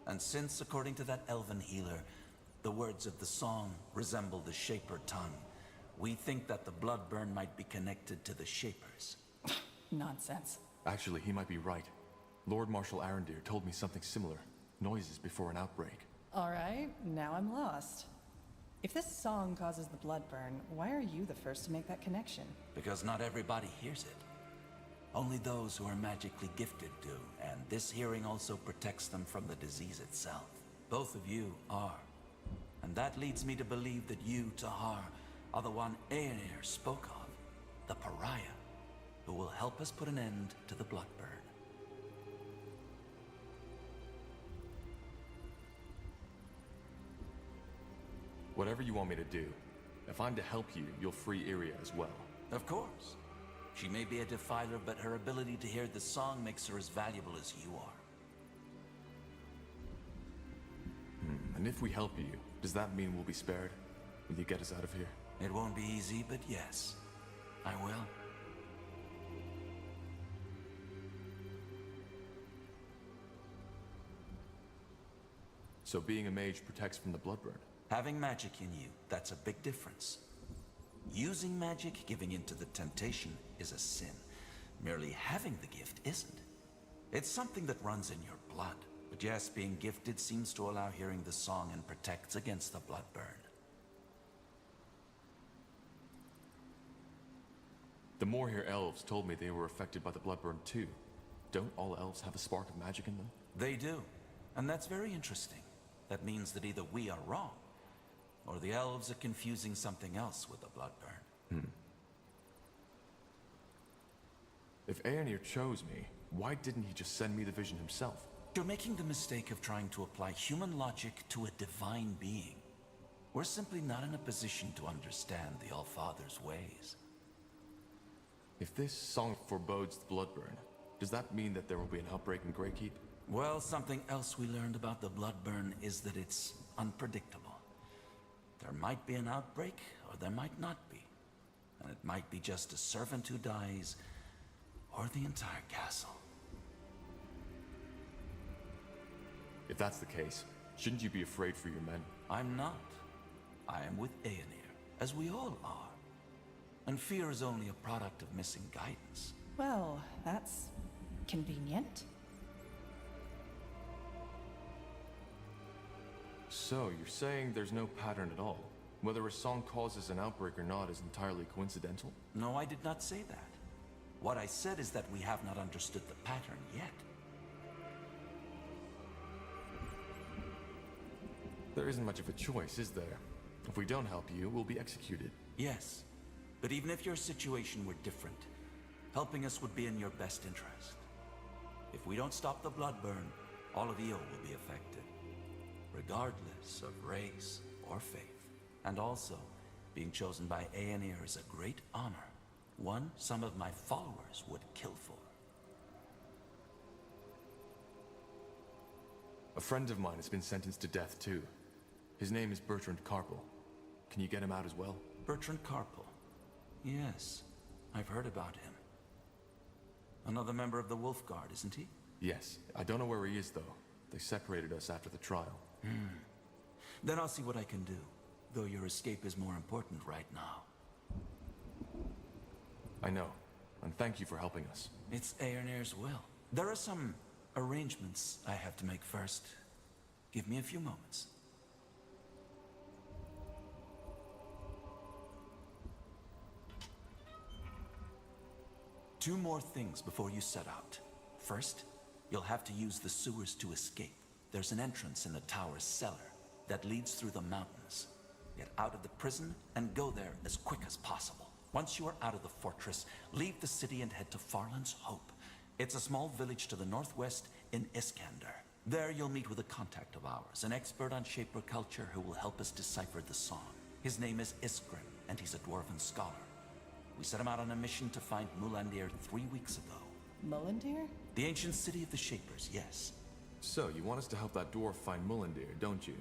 And since, according to that elven healer, the words of the song resemble the Shaper tongue, we think that the blood burn might be connected to the Shapers. Nonsense. Actually, he might be right. Lord Marshal Arendir told me something similar. Noises before an outbreak. All right, now I'm lost. If this song causes the blood burn, why are you the first to make that connection? Because not everybody hears it. Only those who are magically gifted do, and this hearing also protects them from the disease itself. Both of you are. And that leads me to believe that you, Tahar, are the one Aenir spoke of, the pariah, who will help us put an end to the blood burn. Whatever you want me to do, if I'm to help you, you'll free Iria as well. Of course. She may be a defiler, but her ability to hear the song makes her as valuable as you are. And if we help you, does that mean we'll be spared? Will you get us out of here? It won't be easy, but yes, I will. So being a mage protects from the blood burn? Having magic in you, that's a big difference. Using magic, giving into the temptation, is a sin. Merely having the gift isn't. It's something that runs in your blood. But yes, being gifted seems to allow hearing the song and protects against the blood burn. The Moorhere elves told me they were affected by the blood burn too. Don't all elves have a spark of magic in them? They do. And that's very interesting. That means that either we are wrong, or the elves are confusing something else with the blood burn. If Aenir chose me, why didn't he just send me the vision himself? You're making the mistake of trying to apply human logic to a divine being. We're simply not in a position to understand the Allfather's ways. If this song forebodes the blood burn, does that mean that there will be an outbreak in Greykeep? Well, something else we learned about the blood burn is that it's unpredictable. There might be an outbreak, or there might not be. And it might be just a servant who dies, or the entire castle. If that's the case, shouldn't you be afraid for your men? I'm not. I am with Aenir, as we all are. And fear is only a product of missing guidance. Well, that's convenient. So, you're saying there's no pattern at all? Whether a song causes an outbreak or not is entirely coincidental? No, I did not say that. What I said is that we have not understood the pattern yet. There isn't much of a choice, is there? If we don't help you, we'll be executed. Yes, but even if your situation were different, helping us would be in your best interest. If we don't stop the blood burn, all of Io will be affected, regardless of race or faith. And also, being chosen by Aenir is a great honor, one some of my followers would kill for. A friend of mine has been sentenced to death too. His name is Bertrand Carpel. Can you get him out as well? Bertrand Carpel. Yes, I've heard about him. Another member of the Wolf Guard, isn't he? Yes. I don't know where he is, though. They separated us after the trial. Then I'll see what I can do. Though your escape is more important right now. I know. And thank you for helping us. It's Aenir's will. There are some arrangements I have to make first. Give me a few moments. Two more things before you set out. First, you'll have to use the sewers to escape. There's an entrance in the tower's cellar that leads through the mountains. Get out of the prison and go there as quick as possible. Once you are out of the fortress, leave the city and head to Farland's Hope. It's a small village to the northwest in Iskander. There you'll meet with a contact of ours, an expert on Shaper culture who will help us decipher the song. His name is Iskrim, and he's a dwarven scholar. We set him out on a mission to find Mulandir 3 weeks ago. Mulandir? The ancient city of the Shapers, yes. So, you want us to help that dwarf find Mullendir, don't you?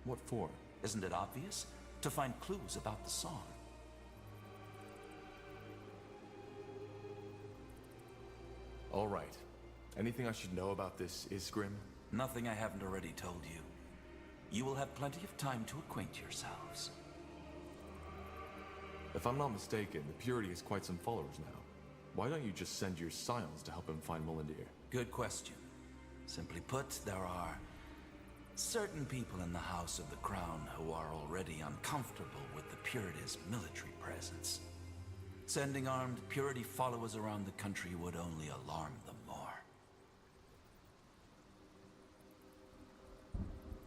What for? Isn't it obvious? To find clues about the song. All right. Anything I should know about this Isgrim? Nothing I haven't already told you. You will have plenty of time to acquaint yourselves. If I'm not mistaken, the Purity has quite some followers now. Why don't you just send your scions to help him find Mullendir? Good question. Simply put, there are certain people in the House of the Crown who are already uncomfortable with the Purity's military presence. Sending armed Purity followers around the country would only alarm them more.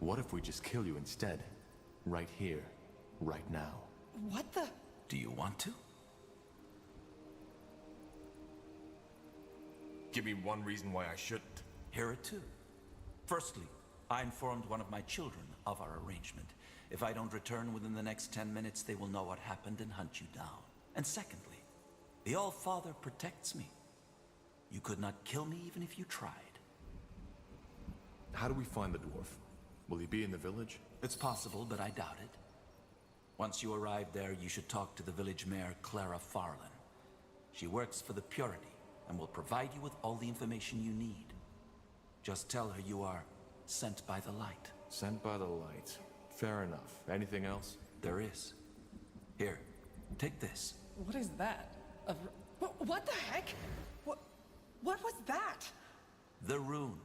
What if we just kill you instead? Right here, right now. What the? Do you want to? Give me one reason why I shouldn't. Here are two. Firstly, I informed one of my children of our arrangement. If I don't return within the next 10 minutes, they will know what happened and hunt you down. And secondly, the All-Father protects me. You could not kill me even if you tried. How do we find the dwarf? Will he be in the village? It's possible, but I doubt it. Once you arrive there, you should talk to the village mayor, Clara Farlan. She works for the Purity and will provide you with all the information you need. Just tell her you are sent by the light. Sent by the light. Fair enough. Anything else? There is. Here, take this. What is that? What the heck? What was that? The rune.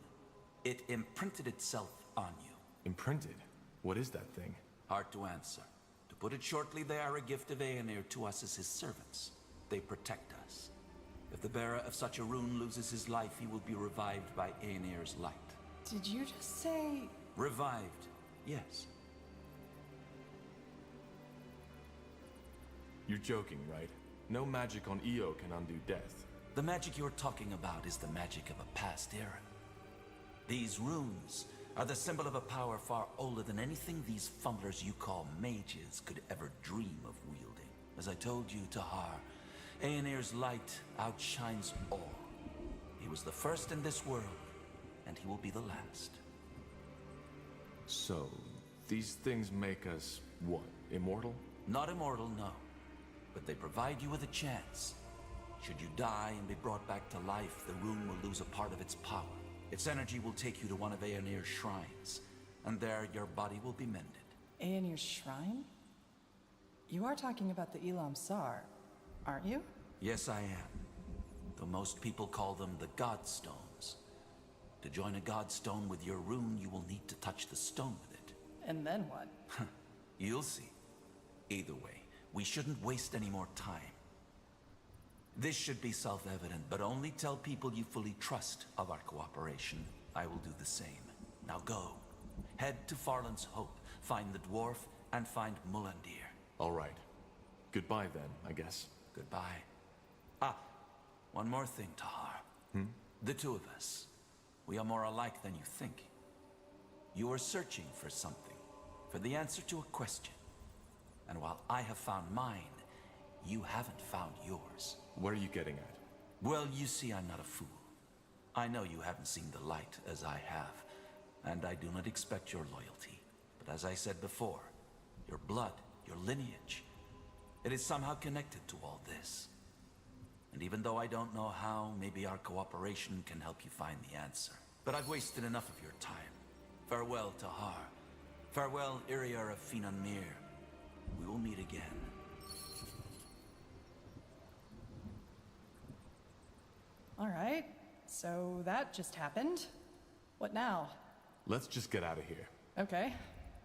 It imprinted itself on you. Imprinted? What is that thing? Hard to answer. To put it shortly, they are a gift of Aenir to us as his servants. They protect us. If the bearer of such a rune loses his life, he will be revived by Aenir's light. Did you just say... Revived, yes. You're joking, right? No magic on Io can undo death. The magic you're talking about is the magic of a past era. These runes are the symbol of a power far older than anything these fumblers you call mages could ever dream of wielding. As I told you, Tahar, Aenir's light outshines all. He was the first in this world, and he will be the last. So, these things make us, what, immortal? Not immortal, no. But they provide you with a chance. Should you die and be brought back to life, the rune will lose a part of its power. Its energy will take you to one of Aenir's shrines, and there your body will be mended. Aenir's shrine? You are talking about the Elam Sar, aren't you? Yes, I am. Though most people call them the Godstones. To join a Godstone with your rune, you will need to touch the stone with it. And then what? You'll see. Either way, we shouldn't waste any more time. This should be self-evident, but only tell people you fully trust of our cooperation. I will do the same. Now go. Head to Farland's Hope, find the dwarf, and find Mullendir. All right. Goodbye then, I guess. Goodbye. Ah, one more thing, Tahar. The two of us. We are more alike than you think. You are searching for something, for the answer to a question. And while I have found mine, you haven't found yours. What are you getting at? Well, you see, I'm not a fool. I know you haven't seen the light as I have, and I do not expect your loyalty. But as I said before, your blood, your lineage, it is somehow connected to all this. And even though I don't know how, maybe our cooperation can help you find the answer. But I've wasted enough of your time. Farewell, Tahar. Farewell, Iriar of Finan Mir. We will meet again. All right, so that just happened. What now? Let's just get out of here. Okay,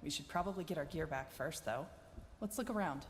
we should probably get our gear back first, though. Let's look around.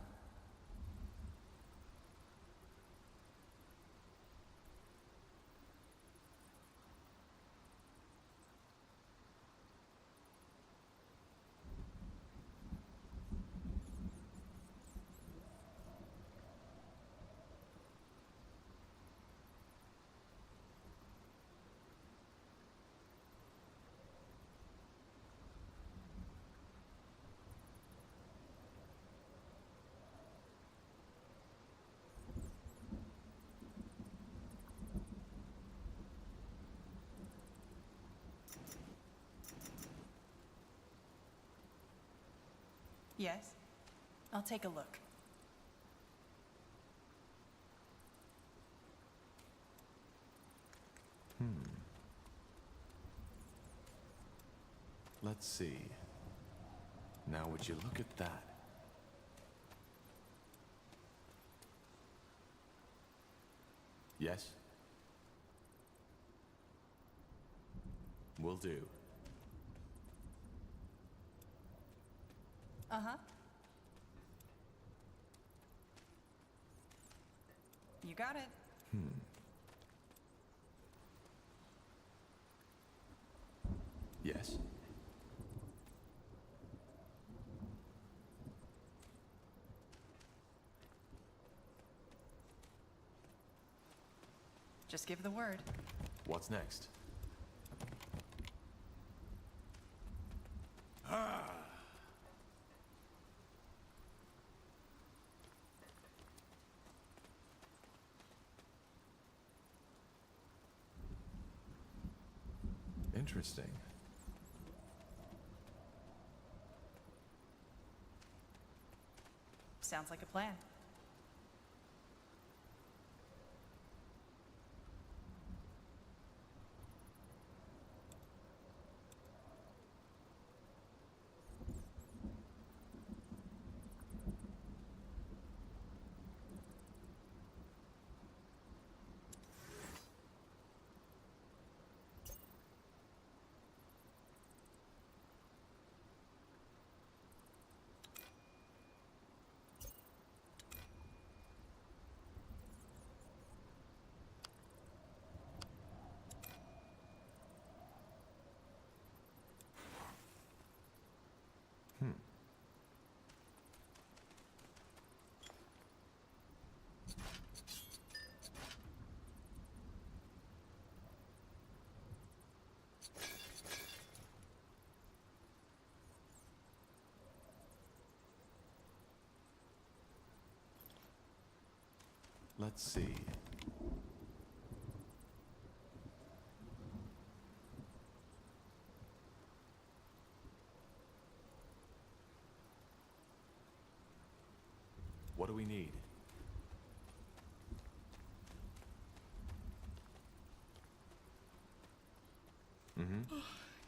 Yes? I'll take a look. Let's see. Now would you look at that? Yes? Will do. Uh-huh. You got it. Yes? Just give the word. What's next? Interesting. Sounds like a plan. Let's see. What do we need?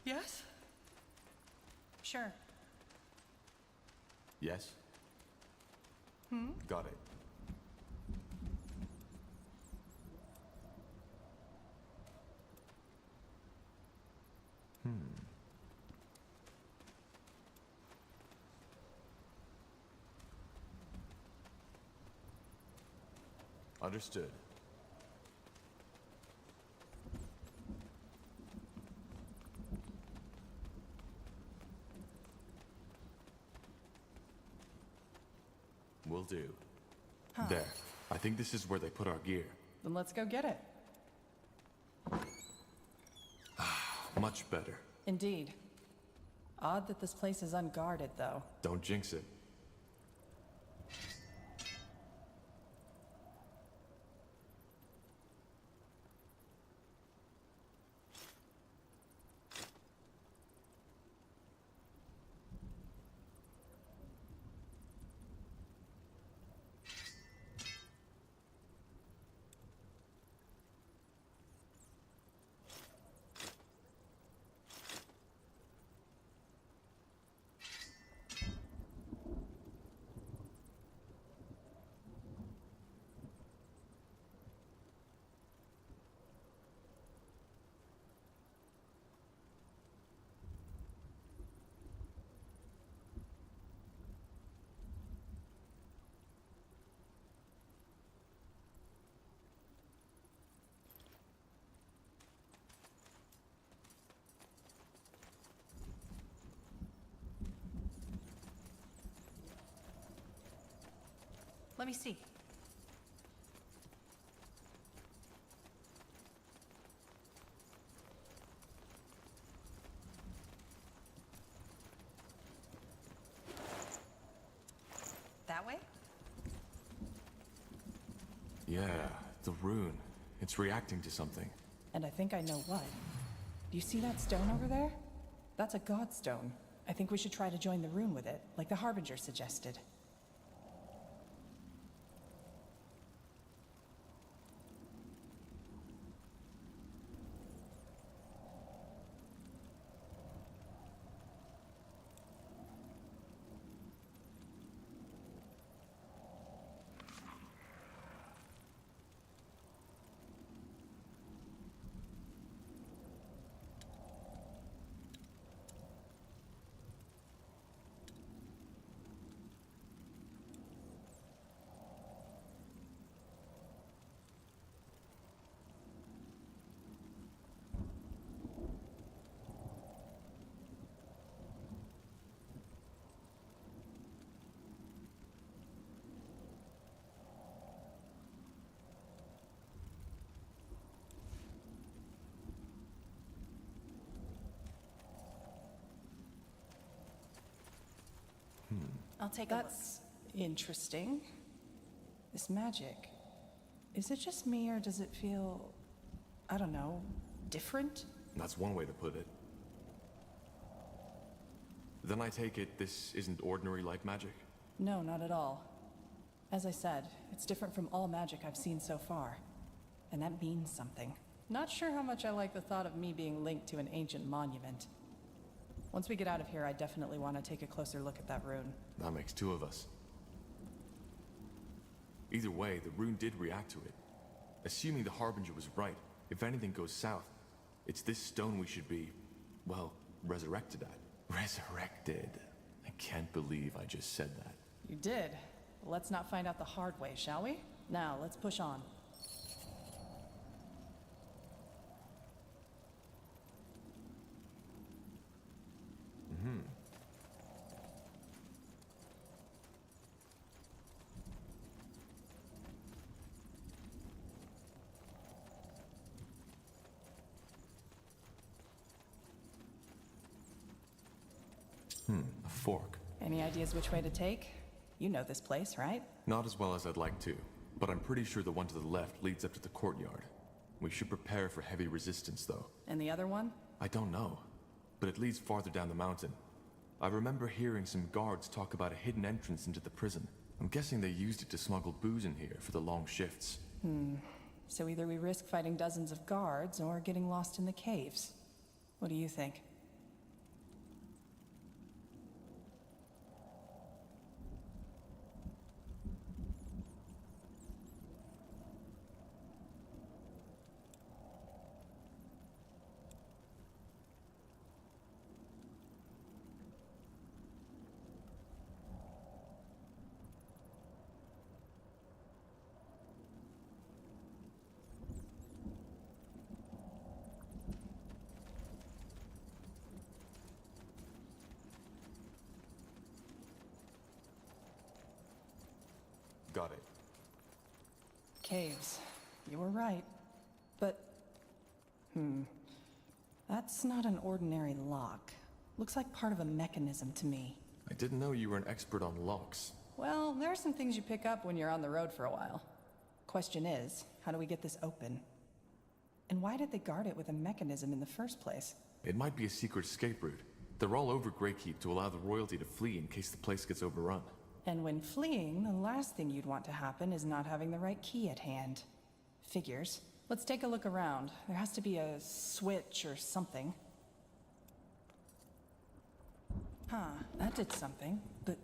Yes? Sure. Yes? Got it. Understood. Will do. There. I think this is where they put our gear. Then let's go get it. Much better. Indeed. Odd that this place is unguarded, though. Don't jinx it. Let me see. That way? Yeah, the rune. It's reacting to something. And I think I know what. Do you see that stone over there? That's a godstone. I think we should try to join the rune with it, like the Harbinger suggested. I'll take a look. That's interesting. This magic. Is it just me, or does it feel, I don't know, different? That's one way to put it. Then I take it this isn't ordinary light magic? No, not at all. As I said, it's different from all magic I've seen so far. And that means something. Not sure how much I like the thought of me being linked to an ancient monument. Once we get out of here, I definitely want to take a closer look at that rune. That makes two of us. Either way, the rune did react to it. Assuming the Harbinger was right, if anything goes south, it's this stone we should be, well, resurrected at. Resurrected. I can't believe I just said that. You did. Let's not find out the hard way, shall we? Now, let's push on. A fork. Any ideas which way to take? You know this place, right? Not as well as I'd like to, but I'm pretty sure the one to the left leads up to the courtyard. We should prepare for heavy resistance, though. And the other one? I don't know, but it leads farther down the mountain. I remember hearing some guards talk about a hidden entrance into the prison. I'm guessing they used it to smuggle booze in here for the long shifts. So either we risk fighting dozens of guards or getting lost in the caves. What do you think? Got it. Caves. You were right. But... That's not an ordinary lock. Looks like part of a mechanism to me. I didn't know you were an expert on locks. Well, there are some things you pick up when you're on the road for a while. Question is, how do we get this open? And why did they guard it with a mechanism in the first place? It might be a secret escape route. They're all over Greykeep to allow the royalty to flee in case the place gets overrun. And when fleeing, the last thing you'd want to happen is not having the right key at hand. Figures. Let's take a look around. There has to be a switch or something. That did something. But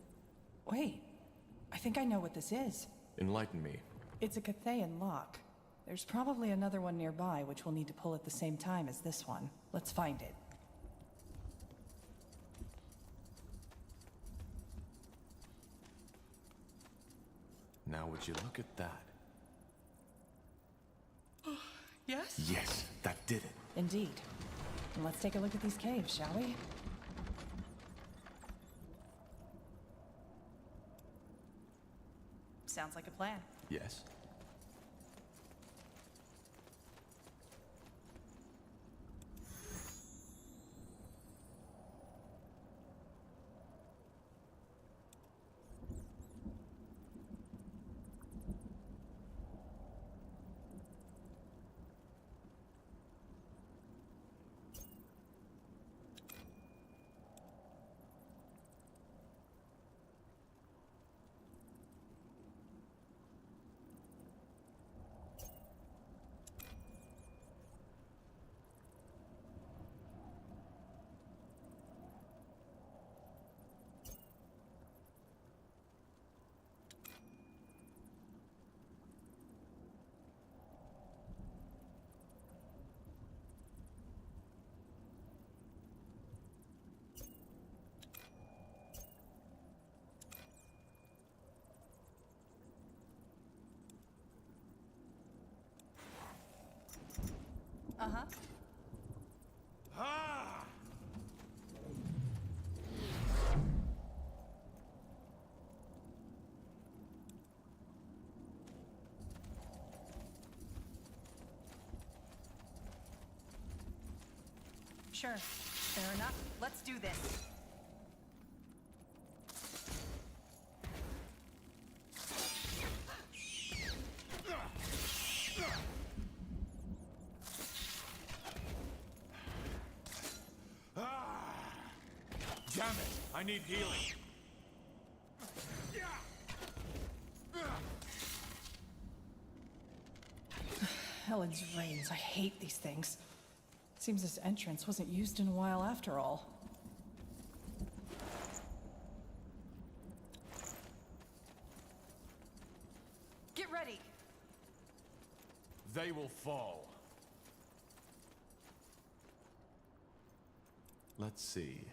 wait, I think I know what this is. Enlighten me. It's a Cathayan lock. There's probably another one nearby which we'll need to pull at the same time as this one. Let's find it. Now would you look at that? Yes? Yes, that did it. Indeed. And let's take a look at these caves, shall we? Sounds like a plan. Yes. Uh-huh. Ah! Sure. Fair enough. Let's do this. Damn it! I need healing. Helen's reins. I hate these things. Seems this entrance wasn't used in a while after all. Get ready! They will fall. Let's see.